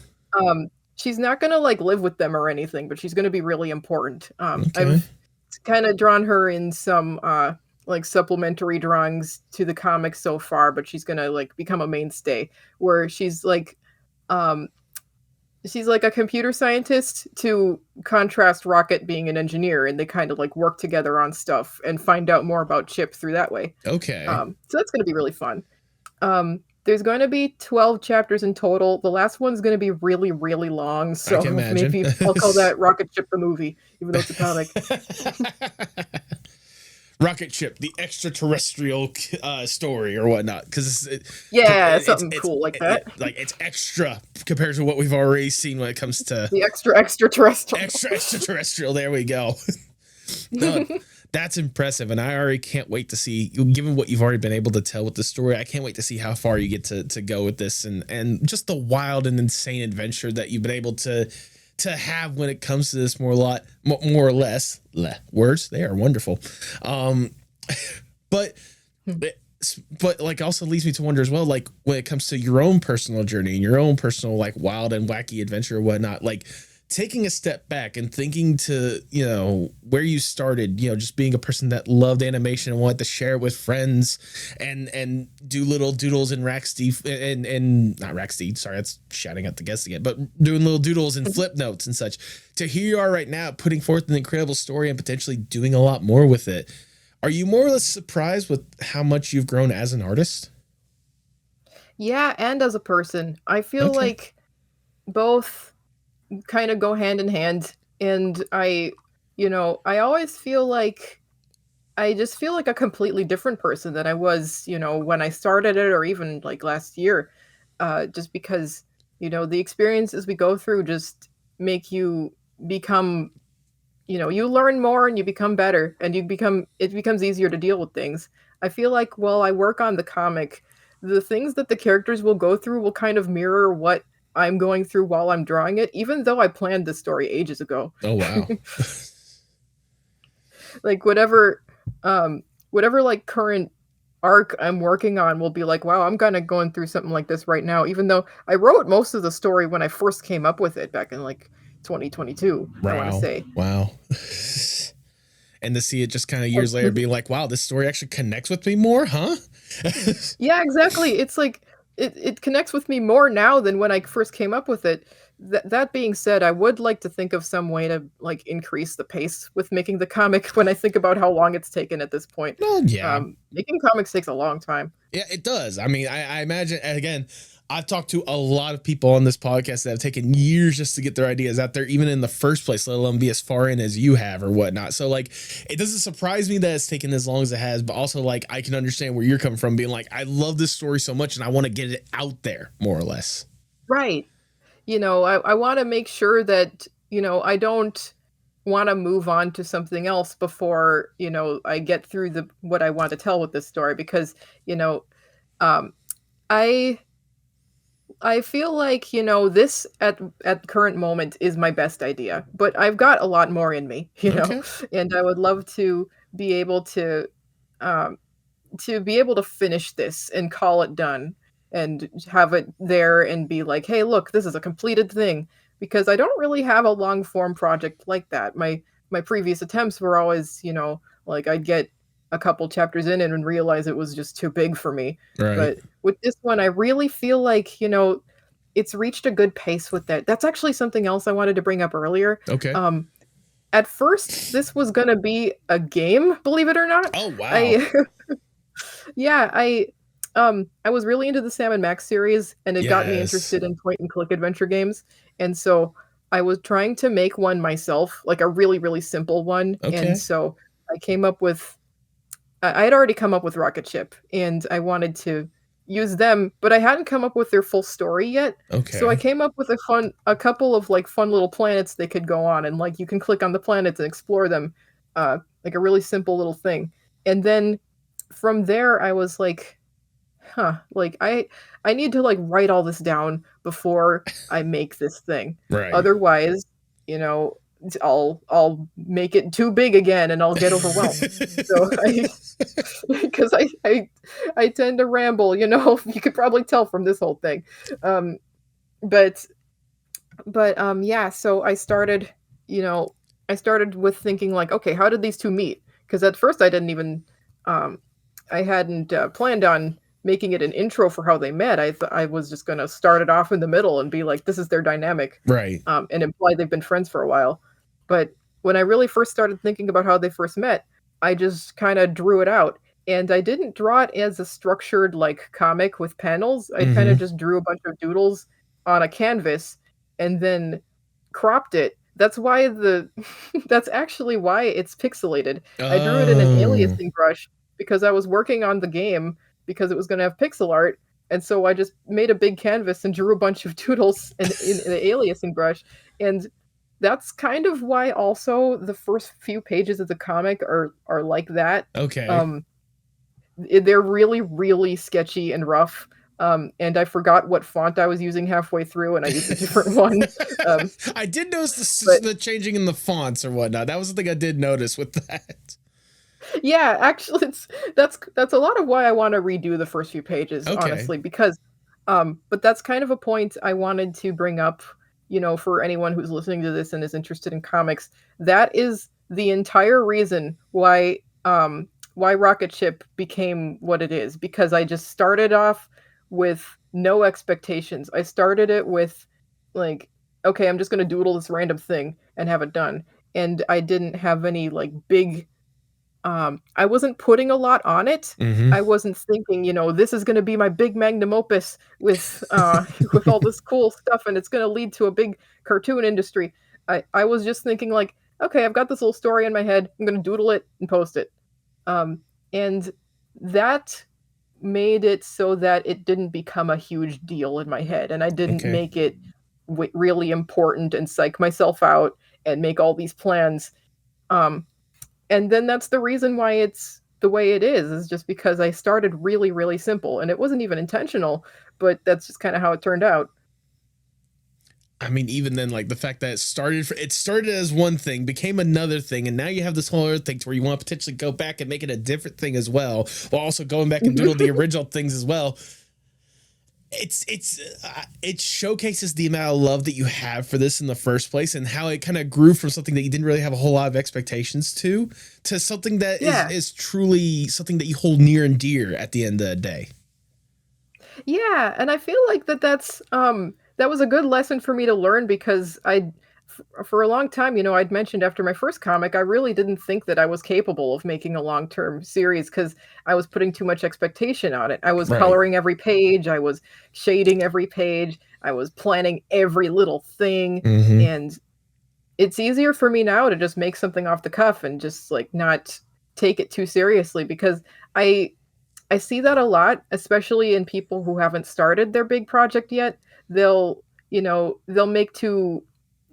She's not going to, like, live with them or anything, but she's going to be really important. I've kind of drawn her in some like supplementary drawings to the comic so far, but she's going to, like, become a mainstay, where she's like a computer scientist to contrast Rocket being an engineer, and they kind of, like, work together on stuff and find out more about Chip through that way. Okay. So that's going to be really fun. There's going to be 12 chapters in total. The last one's going to be really, really long, so maybe I'll call that Rocket Ship the movie, even though it's a comic. Rocket Ship, the extraterrestrial story or whatnot, because something cool like that. It's extra compared to what we've already seen when it comes to the extraterrestrial. Extraterrestrial. There we go. No, that's impressive, and I already can't wait to see. Given what you've already been able to tell with the story, I can't wait to see how far you get to go with this, and just the wild and insane adventure that you've been able to have when it comes to this more or less words. They are wonderful. But like also leads me to wonder as well, like when it comes to your own personal journey and your own personal, like, wild and wacky adventure or whatnot, like taking a step back and thinking to, you know, where you started, you know, just being a person that loved animation and wanted to share it with friends and do little doodles in Racksteed and not Racksteed. Sorry, that's shouting at the guests again, but doing little doodles and Flipnotes and such, to here you are right now putting forth an incredible story and potentially doing a lot more with it. Are you more or less surprised with how much you've grown as an artist? Yeah, and as a person. I feel like both kind of go hand in hand, and I always feel like I just feel like a completely different person than I was, you know, when I started it, or even like last year, just because, you know, the experiences we go through just make you become, you know, you learn more and you become better, and it becomes easier to deal with things. I feel like while I work on the comic, the things that the characters will go through will kind of mirror what I'm going through while I'm drawing it, even though I planned this story ages ago. Oh, wow. Like whatever like current arc I'm working on will be like, wow, I'm kind of going through something like this right now, even though I wrote most of the story when I first came up with it back in like 2022. Wow. I want to say. Wow. And to see it just kind of years later being like, wow, this story actually connects with me more, huh? Yeah, exactly. It's like it connects with me more now than when I first came up with it. That being said, I would like to think of some way to, like, increase the pace with making the comic when I think about how long it's taken at this point. Well, yeah. Making comics takes a long time. Yeah, it does. I mean, I imagine, again, I've talked to a lot of people on this podcast that have taken years just to get their ideas out there, even in the first place, let alone be as far in as you have or whatnot. So like, it doesn't surprise me that it's taken as long as it has, but also like, I can understand where you're coming from, being like, I love this story so much and I want to get it out there more or less. Right. I want to make sure that, I don't want to move on to something else before, I get through what I want to tell with this story because, um, I I feel like, this at the current moment is my best idea, but I've got a lot more in me, Okay. and I would love be able um, to be able to finish this and call it done and have it there and be like, "Hey, look, this is a completed thing." Because I don't really have a long form project like that. My previous attempts were always, like I'd get a couple chapters in and realize it was just too big for me. Right. But with this one, I really feel like, it's reached a good pace with that. That's actually something else I wanted to bring up earlier. Okay. At first, this was gonna be a game, believe it or not. Oh, wow. I Yeah, I was really into the Sam& Max series, and it got me Yes. interested in point and click adventure games, and so I was trying to make one myself, like a really, really simple one, and Okay. so I came up with I had already come up with Rocket Ship, and I wanted to use them, but I hadn't come up with their full story yet, so I Okay. came up with a couple of, like, fun little planets they could go on, and, like, you can click on the planets and explore them, like a really simple little thing, and then from there, I was like, "Huh, like, I need to, like, write all this down before I make this thing. Right. Otherwise, you know, I'll make it too big again, and I'll get overwhelmed." So I 'cause I tend to ramble, you could probably tell from this whole thing. Um, but yeah, so you know, I started with thinking like, "Okay, how did these 2 meet?" Because at first um, I hadn't, planned on making it an intro for how they met. I was just gonna start it off in the middle and be like, "This is their dynamic," Right. and imply they've been friends for a while. But when I really first started thinking about how they first met, I just kinda drew it out, and I didn't draw it as a structured, like, comic with panels. I kinda Mm-hmm. just drew a bunch of doodles on a canvas and then cropped it. That's why that's actually why it's pixelated. I drew it in an Oh, aliasing brush because I was working on the game because it was gonna have pixel art, and so I just made a big canvas and drew a bunch of doodles in the aliasing brush, and that's kind of why also the first few pages of the comic are like that. okay. Um, they're really, really sketchy and rough, and I forgot what font I was using halfway through, and I used a different one. Um, I did notice but the changing in the fonts or whatnot. That was the thing I did notice with that. yeah, actually, that's a lot of why I wanna redo the first few pages, Okay. honestly, because but that's kind of a point I wanted to bring up, for anyone who's listening to this and is interested in comics. That is the entire reason why Rocket Ship became what it is, because I just started off with no expectations. I started it with, like, "Okay, I'm just gonna doodle this random thing and have it done," and I didn't have any, like, big I wasn't putting a lot on it. Mm-hmm. I wasn't thinking, "This is gonna be my big magnum opus with, with all this cool stuff, and it's gonna lead to a big cartoon industry." I was just thinking like, "Okay, I've got this little story in my head. I'm gonna doodle it and post it." Um, and that made it so that it didn't become a huge deal in my head, and I didn't Okay. make it really important and psych myself out and make all these plans. Um, and then that's the reason why it's the way it is just because I started really, really simple, and it wasn't even intentional, but that's just kinda how it turned out. I mean, even then, like the fact that it started as one thing, became another thing, and now you have this whole other thing to where you want to potentially go back and make it a different thing as well, while also going back and doodle the original things as well. It showcases the amount of love that you have for this in the first place, and how it kind of grew from something that you didn't really have a whole lot of expectations to something that Yeah. is truly something that you hold near and dear at the end of the day. Yeah, and I feel like that was a good lesson for me to learn because for a long time, I'd mentioned after my first comic, I really didn't think that I was capable of making a long-term series because I was putting too much expectation on it. I was coloring every page, I was shading every page, I was planning every little thing, and it's easier for me now to just make something off the cuff and just like not take it too seriously because I I see that a lot, especially in people who haven't started their big project yet. They'll, they'll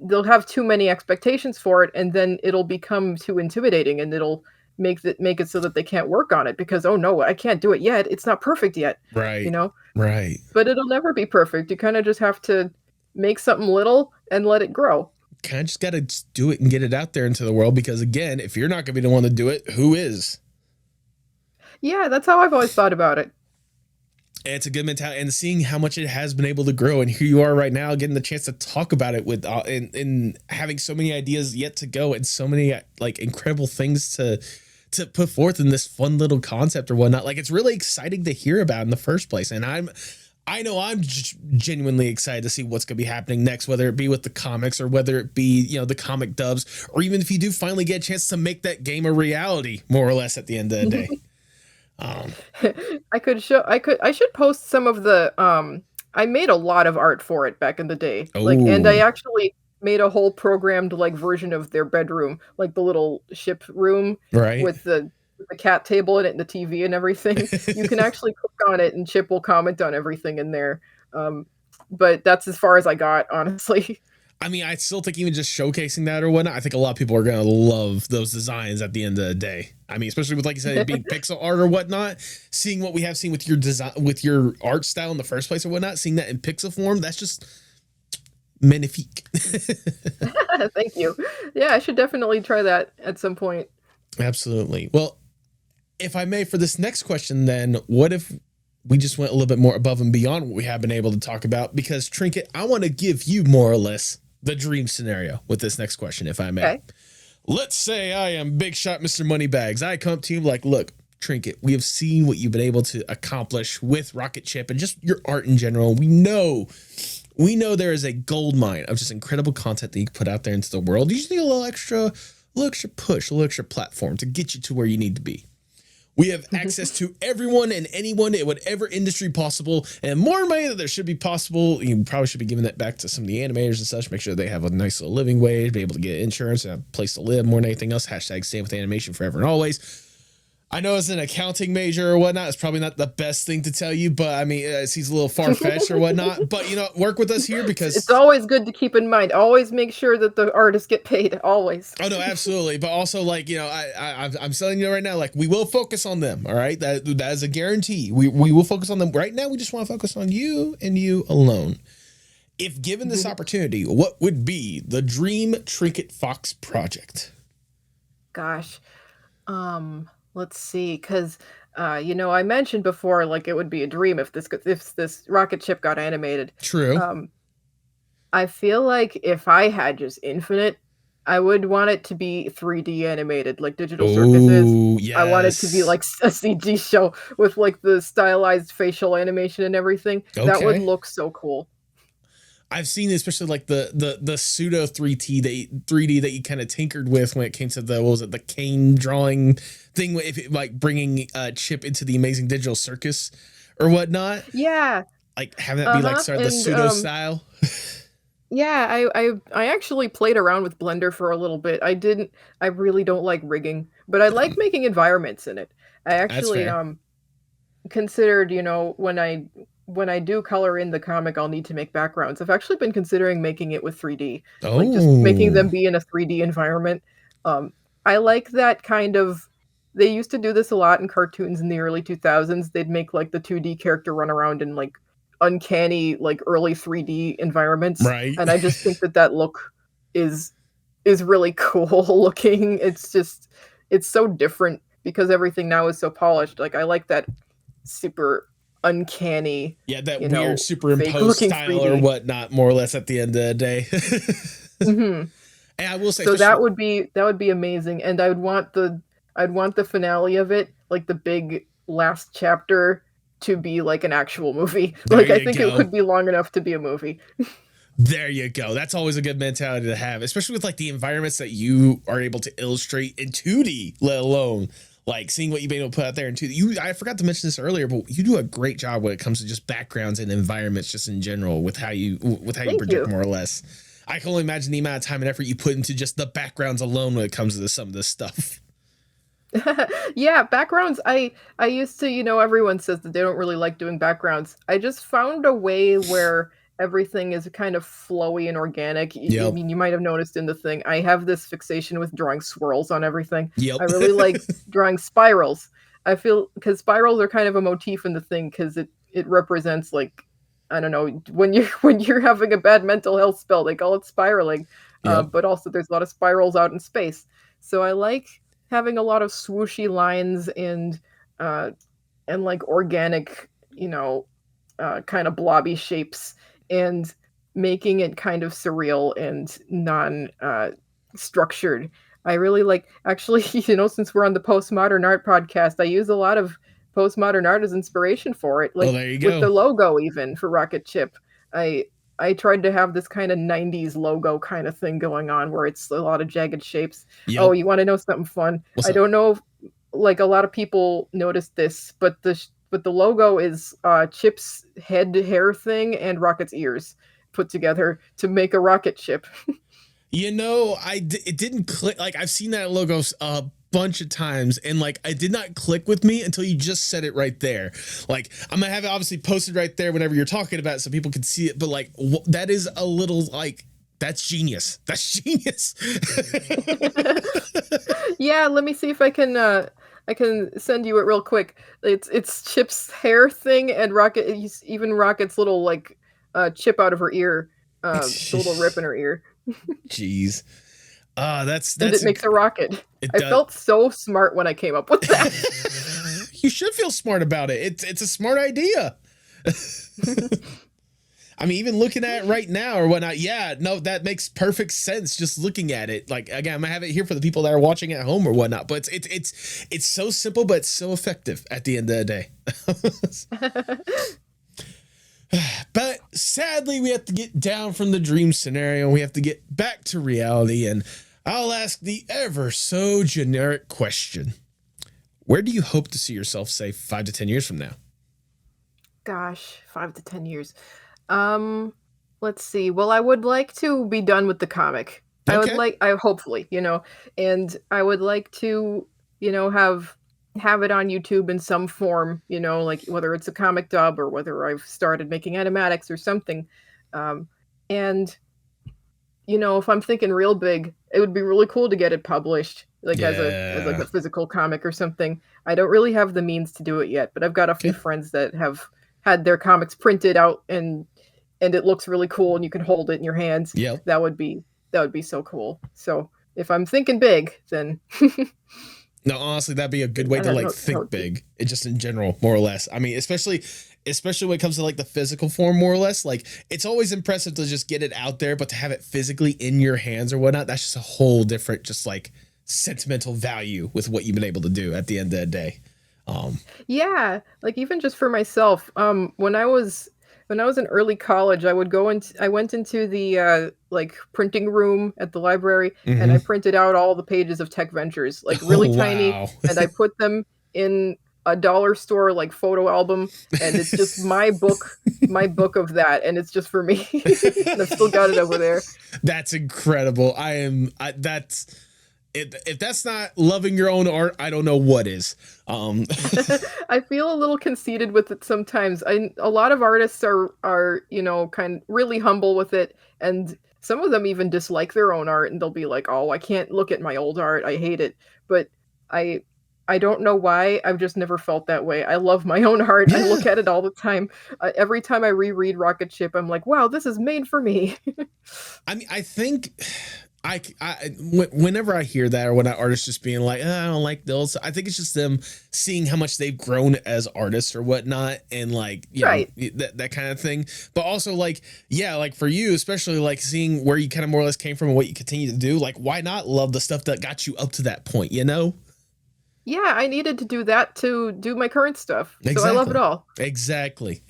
they'll have too many expectations for it, and then it'll become too intimidating, and it'll make it so that they can't work on it because, oh no, I can't do it yet. It's not perfect yet. You Right. know? Right. But it'll never be perfect. You kind of just have to make something little and let it grow. Kind of just got to do it and get it out there into the world because, again, if you're not going to be the one to do it, who is? Yeah, that's how I've always thought about it. It's a good mentality, and seeing how much it has been able to grow, and here you are right now getting the chance to talk about it with and having so many ideas yet to go and so many like incredible things to put forth in this fun little concept or whatnot. Like, it's really exciting to hear about in the first place, and I know I'm genuinely excited to see what's going to be happening next, whether it be with the comics or whether it be, the comic dubs, or even if you do finally get a chance to make that game a reality, more or less, at the end of the day. I should post some of the I made a lot of art for it back in the day. And I actually made a whole programmed version of their bedroom, like the little ship room with the cat table in it and the TV and everything. You can actually click on it and Chip will comment on everything in there. But that's as far as I got, honestly. I mean, I still think even just showcasing that or whatnot, I think a lot of people are going to love those designs at the end of the day. I mean, especially with, like you said, it being pixel art or whatnot, seeing what we have seen with your design, with your art style in the first place or whatnot, seeing that in pixel form, that's just magnifique. Thank you. Yeah, I should definitely try that at some point. Absolutely. Well, if I may, for this next question, then what if we just went a little bit more above and beyond what we have been able to talk about? Because Trinket, I want to give you more or less the dream scenario with this next question, if I may. Okay. Let's say I am Big Shot Mr. Moneybags. I come to you like, look, Trinket, we have seen what you've been able to accomplish with Rocket Chip and just your art in general. We know there is a gold mine of just incredible content that you can put out there into the world. You just need a little extra push, a little extra platform to get you to where you need to be. We have access to everyone and anyone in whatever industry possible, and more money that there should be possible. You probably should be giving that back to some of the animators and such. Make sure they have a nice little living wage, be able to get insurance and a place to live more than anything else. Hashtag stay with animation forever and always. I know as an accounting major or whatnot, it's probably not the best thing to tell you, but I mean, it seems a little far-fetched or whatnot. But, work with us here because it's always good to keep in mind. Always make sure that the artists get paid. Always. Oh, no, absolutely. But also, I'm telling you right now, we will focus on them. All right. That is a guarantee. We will focus on them. Right now, we just want to focus on you and you alone. If given this opportunity, what would be the dream TrinketFox project? Gosh. Let's see, because I mentioned before, it would be a dream if this rocket ship got animated. True. I feel like if I had just infinite, I would want it to be 3D animated, like Digital Circus is. Yes. I want it to be like a CG show with the stylized facial animation and everything. Okay. That would look so cool. I've seen especially the pseudo 3D that you kind of tinkered with when it came to the cane drawing thing, bringing Chip into the amazing digital circus or whatnot. Yeah, having that be sort of the pseudo style. Yeah, I actually played around with Blender for a little bit. I really don't like rigging, but I like making environments in it. I actually considered, when I do color in the comic, I'll need to make backgrounds. I've actually been considering making it with 3D, just making them be in a 3D environment. I like that kind of. They used to do this a lot in cartoons in the early 2000s. They'd make the 2D character run around in uncanny early 3D environments, right? And I just think that look is really cool looking. It's so different because everything now is so polished. I like that super uncanny, that weird superimposed style 3D. Or whatnot, more or less at the end of the day. Mm-hmm. And I will say, so that would be amazing, and I'd want the finale of it, the big last chapter, to be an actual movie. I think it could be long enough to be a movie. There you go. That's always a good mentality to have, especially with like the environments that you are able to illustrate in 2D, let alone like seeing what you've been able to put out there in 2D. I forgot to mention this earlier, but you do a great job when it comes to just backgrounds and environments just in general with how you project more or less. I can only imagine the amount of time and effort you put into just the backgrounds alone when it comes to some of this stuff. Yeah, backgrounds. I used to, everyone says that they don't really like doing backgrounds. I just found a way where everything is kind of flowy and organic. I mean, you might have noticed in the thing, I have this fixation with drawing swirls on everything. I really like drawing spirals. I feel because spirals are kind of a motif in the thing because it represents like, I don't know, when you're having a bad mental health spell, they call it spiraling. But also there's a lot of spirals out in space. So I like having a lot of swooshy lines and like organic, kind of blobby shapes and making it kind of surreal and non-structured. I really like, actually, since we're on the postmodern art podcast, I use a lot of postmodern art as inspiration for it. Like there you go. With the logo even for Rocket Chip, I tried to have this kind of 90s logo kind of thing going on where it's a lot of jagged shapes. Oh, you want to know something fun? I don't know if like a lot of people noticed this, but the logo is Chip's head hair thing and Rocket's ears put together to make a rocket ship. It didn't click. Like I've seen that logo a bunch of times and like it did not click with me until you just said it right there. Like I'm gonna have it obviously posted right there whenever you're talking about it so people can see it, but like that is a little like that's genius. That's genius. Yeah, let me see if I can send you it real quick. It's Chip's hair thing and even Rocket's little like chip out of her ear, the little rip in her ear. Jeez. That's and it makes a rocket. I felt so smart when I came up with that. You should feel smart about it. It's a smart idea. I mean, even looking at it right now or whatnot, that makes perfect sense. Just looking at it, like again, I'm gonna have it here for the people that are watching at home or whatnot. But it's so simple, but it's so effective at the end of the day. But sadly, we have to get down from the dream scenario. We have to get back to reality, and I'll ask the ever so generic question: where do you hope to see yourself, say, 5 to 10 years from now? Gosh, 5 to 10 years. Let's see. Well, I would like to be done with the comic. Okay. Hopefully, and I would like to, have it on YouTube in some form, like whether it's a comic dub or whether I've started making animatics or something. And, if I'm thinking real big, it would be really cool to get it published, like as like a physical comic or something. I don't really have the means to do it yet, but I've got a few friends that have had their comics printed out and it looks really cool and you can hold it in your hands. Yeah. That would be so cool. So if I'm thinking big, then no, honestly, that'd be a good way to think big. It just in general, more or less. I mean, especially when it comes to like the physical form, more or less. Like it's always impressive to just get it out there, but to have it physically in your hands or whatnot, that's just a whole different, just like sentimental value with what you've been able to do at the end of the day. Yeah, like even just for myself, when I was in early college, I went into the like printing room at the library and I printed out all the pages of Tech Ventures, like really tiny, and I put them in a dollar store like photo album, and it's just my book of that, and it's just for me. And I've still got it over there. That's incredible. If that's not loving your own art, I don't know what is. I feel a little conceited with it sometimes. A lot of artists are kind of really humble with it, and some of them even dislike their own art, and they'll be like, "Oh, I can't look at my old art. I hate it." But I don't know why. I've just never felt that way. I love my own art. I look at it all the time. Every time I reread Rocket Ship, I'm like, "Wow, this is made for me." I mean, I think whenever I hear that or when an artist just being like, I don't like those, I think it's just them seeing how much they've grown as artists or whatnot, and like, know, that kind of thing. But also like, like for you, especially like seeing where you kind of more or less came from and what you continue to do, like why not love the stuff that got you up to that point, Yeah, I needed to do that to do my current stuff. Exactly. So I love it all. Exactly.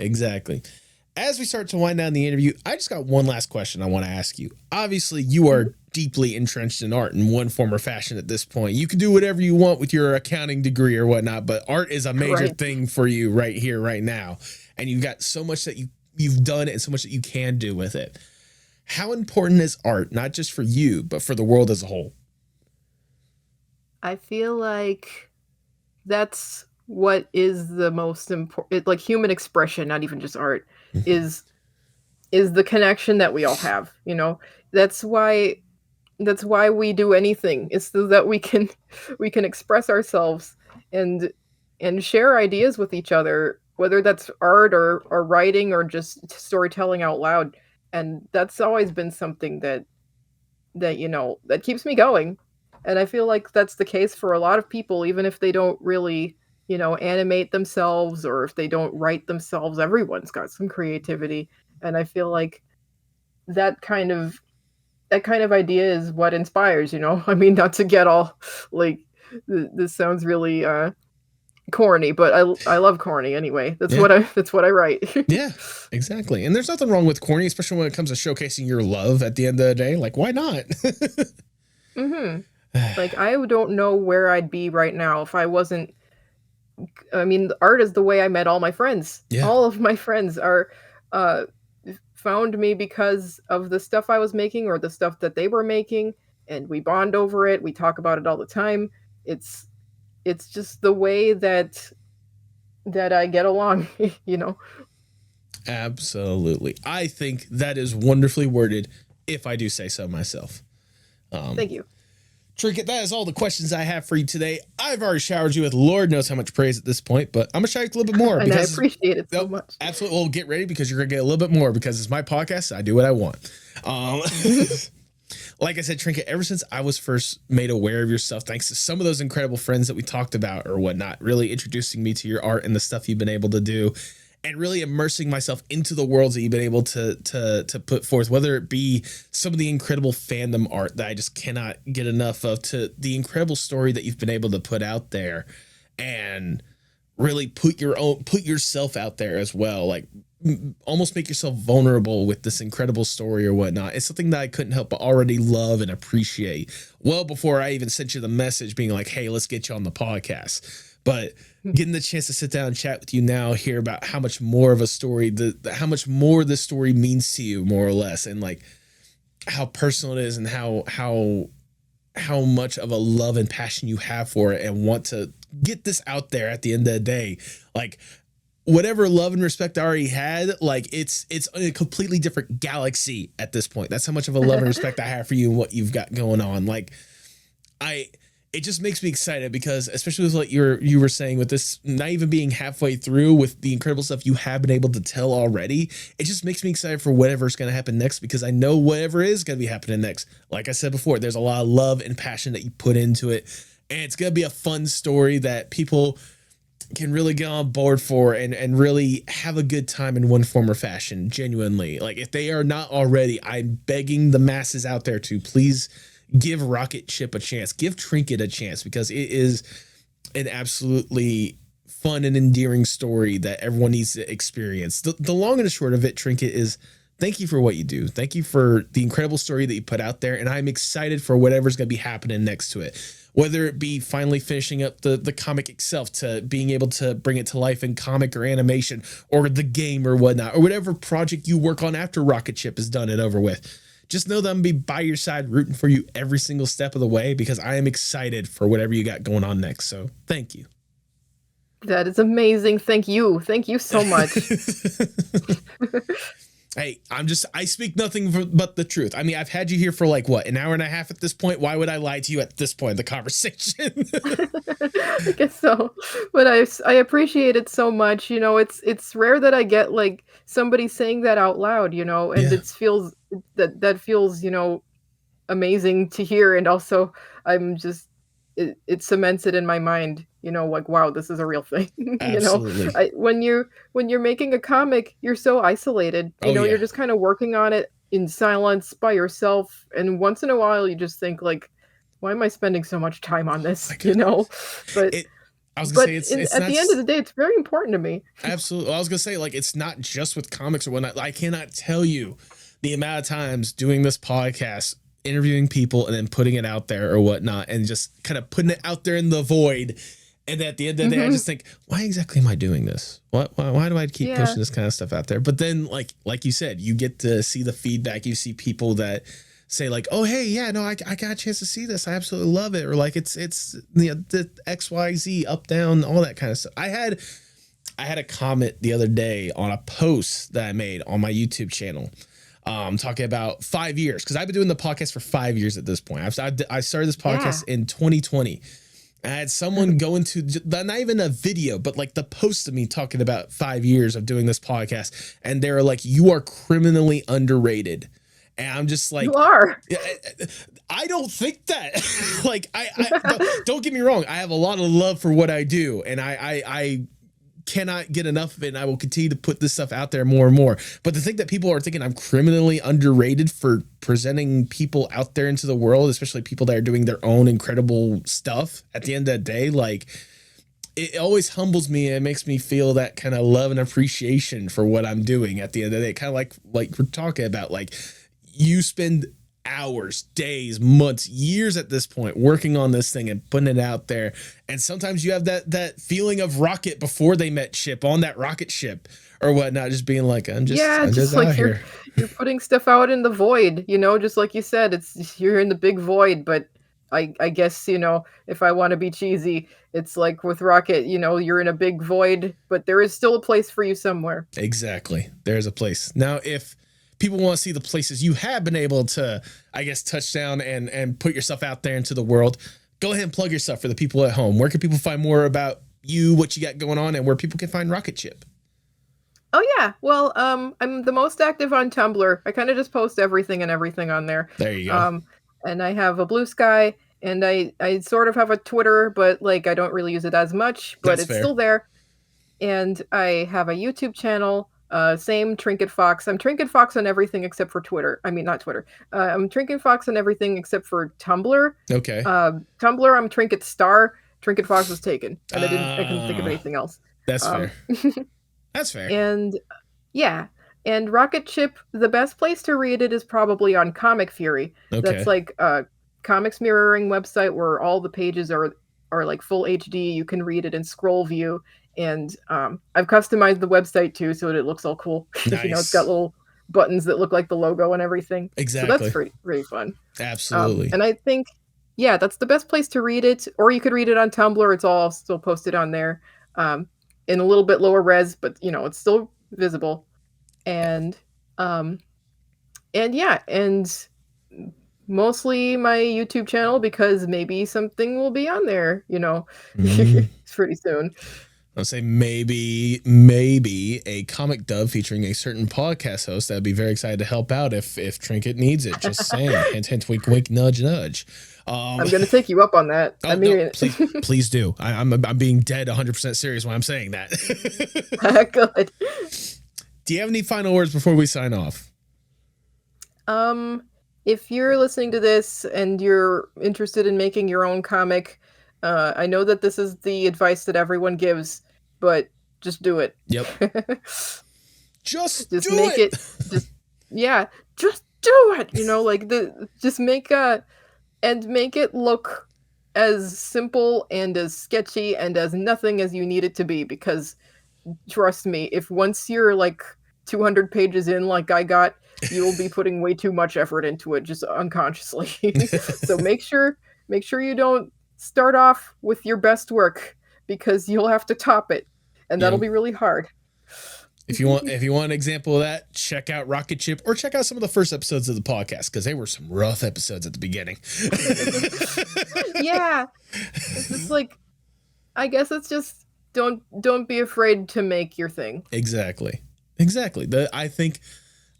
as we start to wind down the interview, I just got one last question I want to ask you. Obviously, you are deeply entrenched in art in one form or fashion at this point. You can do whatever you want with your accounting degree or whatnot, but art is a major thing for you right here, right now. And you've got so much that you've done and so much that you can do with it. How important is art, not just for you, but for the world as a whole? I feel like that's what is the most important, like human expression, not even just art, is the connection that we all have. You know, that's why we do anything. It's so that we can express ourselves and share ideas with each other, whether that's art or writing or just storytelling out loud. And that's always been something that that keeps me going. And I feel like that's the case for a lot of people, even if they don't really, animate themselves or if they don't write themselves. Everyone's got some creativity. And I feel like that kind of idea is what inspires, I mean, not to get all like, this sounds really corny, but I love corny anyway. That's what I write. Yeah, exactly. And there's nothing wrong with corny, especially when it comes to showcasing your love at the end of the day. Like, why not? Like, I don't know where I'd be right now if I wasn't. I mean, art is the way I met all my friends. Yeah. All of my friends are found me because of the stuff I was making or the stuff that they were making, and we bond over it. We talk about it all the time. It's just the way that I get along, Absolutely. I think that is wonderfully worded, if I do say so myself. Thank you. Trinket, that is all the questions I have for you today. I've already showered you with Lord knows how much praise at this point, but I'm going to shower you a little bit more. And I appreciate it so much. Absolutely. Well, get ready because you're going to get a little bit more because it's my podcast. So I do what I want. Like I said, Trinket, ever since I was first made aware of your stuff, thanks to some of those incredible friends that we talked about or whatnot, really introducing me to your art and the stuff you've been able to do, and really immersing myself into the worlds that you've been able to put forth, whether it be some of the incredible fandom art that I just cannot get enough of, to the incredible story that you've been able to put out there, and really put yourself out there as well. Like, almost make yourself vulnerable with this incredible story or whatnot. It's something that I couldn't help but already love and appreciate well before I even sent you the message being like, hey, let's get you on the podcast. But getting the chance to sit down and chat with you now, hear about how much more of a story, how much more this story means to you, more or less, and like how personal it is and how much of a love and passion you have for it and want to get this out there at the end of the day. Like, whatever love and respect I already had, like it's a completely different galaxy at this point. That's how much of a love and respect I have for you and what you've got going on. Like, it just makes me excited because, especially with what you were saying with this, not even being halfway through with the incredible stuff you have been able to tell already, it just makes me excited for whatever's going to happen next, because I know whatever is going to be happening next, like I said before, there's a lot of love and passion that you put into it, and it's going to be a fun story that people can really get on board for and really have a good time in one form or fashion. Genuinely, like, if they are not already, I'm begging the masses out there to please give Rocket Chip a chance, give Trinket a chance, because it is an absolutely fun and endearing story that everyone needs to experience. The long and the short of it, Trinket, is thank you for what you do. Thank you for the incredible story that you put out there, and I'm excited for whatever's going to be happening next to it. Whether it be finally finishing up the comic itself, to being able to bring it to life in comic or animation, or the game or whatnot, or whatever project you work on after Rocket Chip is done and over with. Just know that I'm going to be by your side rooting for you every single step of the way, because I am excited for whatever you got going on next. So thank you. That is amazing. Thank you. Thank you so much. Hey, I speak nothing but the truth. I mean, I've had you here for like, what, an hour and a half at this point? Why would I lie to you at this point in the conversation? I guess so. But I appreciate it so much. It's rare that I get like somebody saying that out loud, and it feels that feels, amazing to hear. And also I'm just, it cements it in my mind, like, wow, this is a real thing. Absolutely. When you're making a comic, you're so isolated, you're just kind of working on it in silence by yourself. And once in a while you just think like, why am I spending so much time on this? But I was gonna say at the end of the day, it's very important to me. Absolutely. I was gonna say, like, it's not just with comics or whatnot. I cannot tell you the amount of times doing this podcast, interviewing people and then putting it out there or whatnot, and just kind of putting it out there in the void. And at the end of the day, I just think, why exactly am I doing this? Why do I keep pushing this kind of stuff out there? But then, like you said, you get to see the feedback. You see people that say like, oh, hey, yeah, no, I got a chance to see this. I absolutely love it. Or like, it's the XYZ up, down, all that kind of stuff. I had a comment the other day on a post that I made on my YouTube channel, talking about 5 years. Cause I've been doing the podcast for 5 years at this point. I started this podcast in 2020. I had someone go into not even a video, but like the post of me talking about 5 years of doing this podcast. And they were like, you are criminally underrated. And I'm just like, you are. I don't think that. Like, I don't get me wrong. I have a lot of love for what I do, and I cannot get enough of it. And I will continue to put this stuff out there more and more. But to think that people are thinking I'm criminally underrated for presenting people out there into the world, especially people that are doing their own incredible stuff, at the end of the day, like, it always humbles me and makes me feel that kind of love and appreciation for what I'm doing at the end of the day. Kind of like we're talking about, like, you spend hours, days, months, years at this point working on this thing and putting it out there. And sometimes you have that feeling of Rocket before they met Chip on that rocket ship or whatnot, just being like, I'm just like, out here. You're putting stuff out in the void, just like you said, you're in the big void. But I guess, if I want to be cheesy, it's like with Rocket, you're in a big void, but there is still a place for you somewhere. Exactly. There's a place. Now, if people want to see the places you have been able to, I guess, touch down and put yourself out there into the world, go ahead and plug yourself for the people at home. Where can people find more about you, what you got going on, and where people can find Rocket Chip? Oh, yeah. Well, I'm the most active on Tumblr. I kind of just post everything on there. There you go. And I have a Blue Sky, and I sort of have a Twitter, but like I don't really use it as much, but That's it's fair. still there. And I have a YouTube channel. Same TrinketFox. I'm TrinketFox on everything except for Twitter. I mean, not Twitter. I'm TrinketFox on everything except for Tumblr. Okay. Tumblr, I'm Trinket Star. TrinketFox was taken, and I couldn't think of anything else. That's fair. That's fair. And yeah, and Rocket Chip, the best place to read it is probably on Comic Fury. Okay. That's like a comics mirroring website where all the pages are like full HD. You can read it in scroll view. And I've customized the website too, so that it looks all cool. Nice. It's got little buttons that look like the logo and everything. Exactly. So that's pretty fun. Absolutely. And I think, yeah, that's the best place to read it. Or you could read it on Tumblr. It's all still posted on there in a little bit lower res, but it's still visible. And yeah, and mostly my YouTube channel, because maybe something will be on there, pretty soon. I'll say maybe a comic dub featuring a certain podcast host. That'd be very excited to help out if Trinket needs it. Just saying. Hint, hint, wink, wink, nudge, nudge. I'm going to take you up on that. Oh, no, please do. I'm being dead 100% serious when I'm saying that. Good. Do you have any final words before we sign off? If you're listening to this and you're interested in making your own comic, I know that this is the advice that everyone gives, but just do it. Yep. just do make it. Just do it. Just make make it look as simple and as sketchy and as nothing as you need it to be. Because trust me, if once you're like 200 pages in, like I got, you will be putting way too much effort into it just unconsciously. So make sure you don't start off with your best work, because you'll have to top it, and that'll be really hard. If you want an example of that, check out Rocket Chip, or check out some of the first episodes of the podcast, because they were some rough episodes at the beginning. Yeah, it's just like, I guess it's just don't be afraid to make your thing. Exactly. I think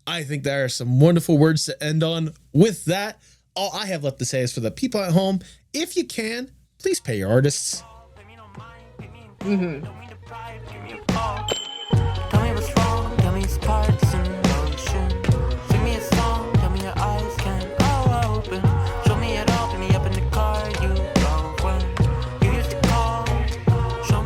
there are some wonderful words to end on. With that, all I have left to say is, for the people at home, if you can, please pay your artists. Mm-hmm. Tell me what's wrong, tell me it's parts in motion. Sing me a song, tell me your eyes can open. Show me it all, pick me up in the car, you go where you used to call. Show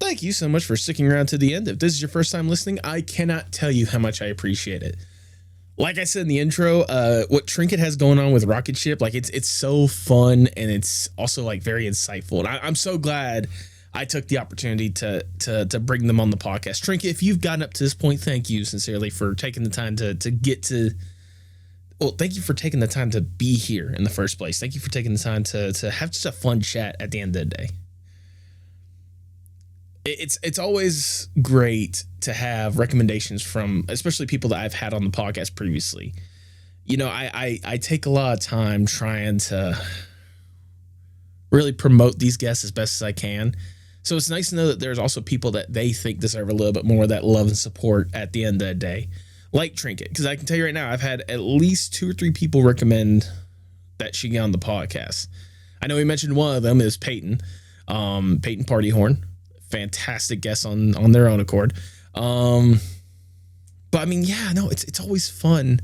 thank you so much for sticking around to the end. If this is your first time listening, I cannot tell you how much I appreciate it. Like I said in the intro, what Trinket has going on with Rocket Ship, like it's so fun, and it's also like very insightful. And I'm so glad I took the opportunity to bring them on the podcast. Trinket, if you've gotten up to this point, thank you sincerely for taking the time to get to. Well, thank you for taking the time to be here in the first place. Thank you for taking the time to have just a fun chat at the end of the day. It's always great to have recommendations from, especially people that I've had on the podcast previously. You know, I take a lot of time trying to really promote these guests as best as I can. So it's nice to know that there's also people that they think deserve a little bit more of that love and support at the end of the day, like Trinket. Because I can tell you right now, I've had at least 2 or 3 people recommend that she get on the podcast. I know we mentioned one of them is Peyton, Peyton Partyhorn. Fantastic guests on their own accord. But I mean, yeah, no, it's always fun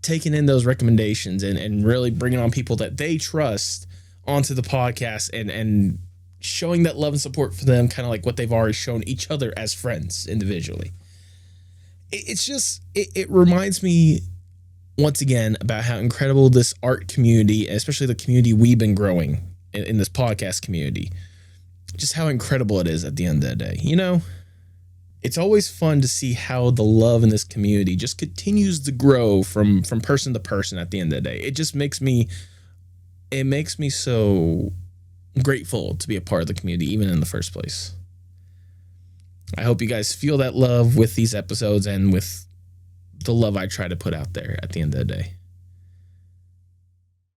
taking in those recommendations and really bringing on people that they trust onto the podcast and showing that love and support for them, kind of like what they've already shown each other as friends individually. It reminds me once again about how incredible this art community, especially the community we've been growing in this podcast community, just how incredible it is at the end of the day. You know, it's always fun to see how the love in this community just continues to grow from person to person at the end of the day. It just makes me so grateful to be a part of the community, even in the first place. I hope you guys feel that love with these episodes and with the love I try to put out there at the end of the day.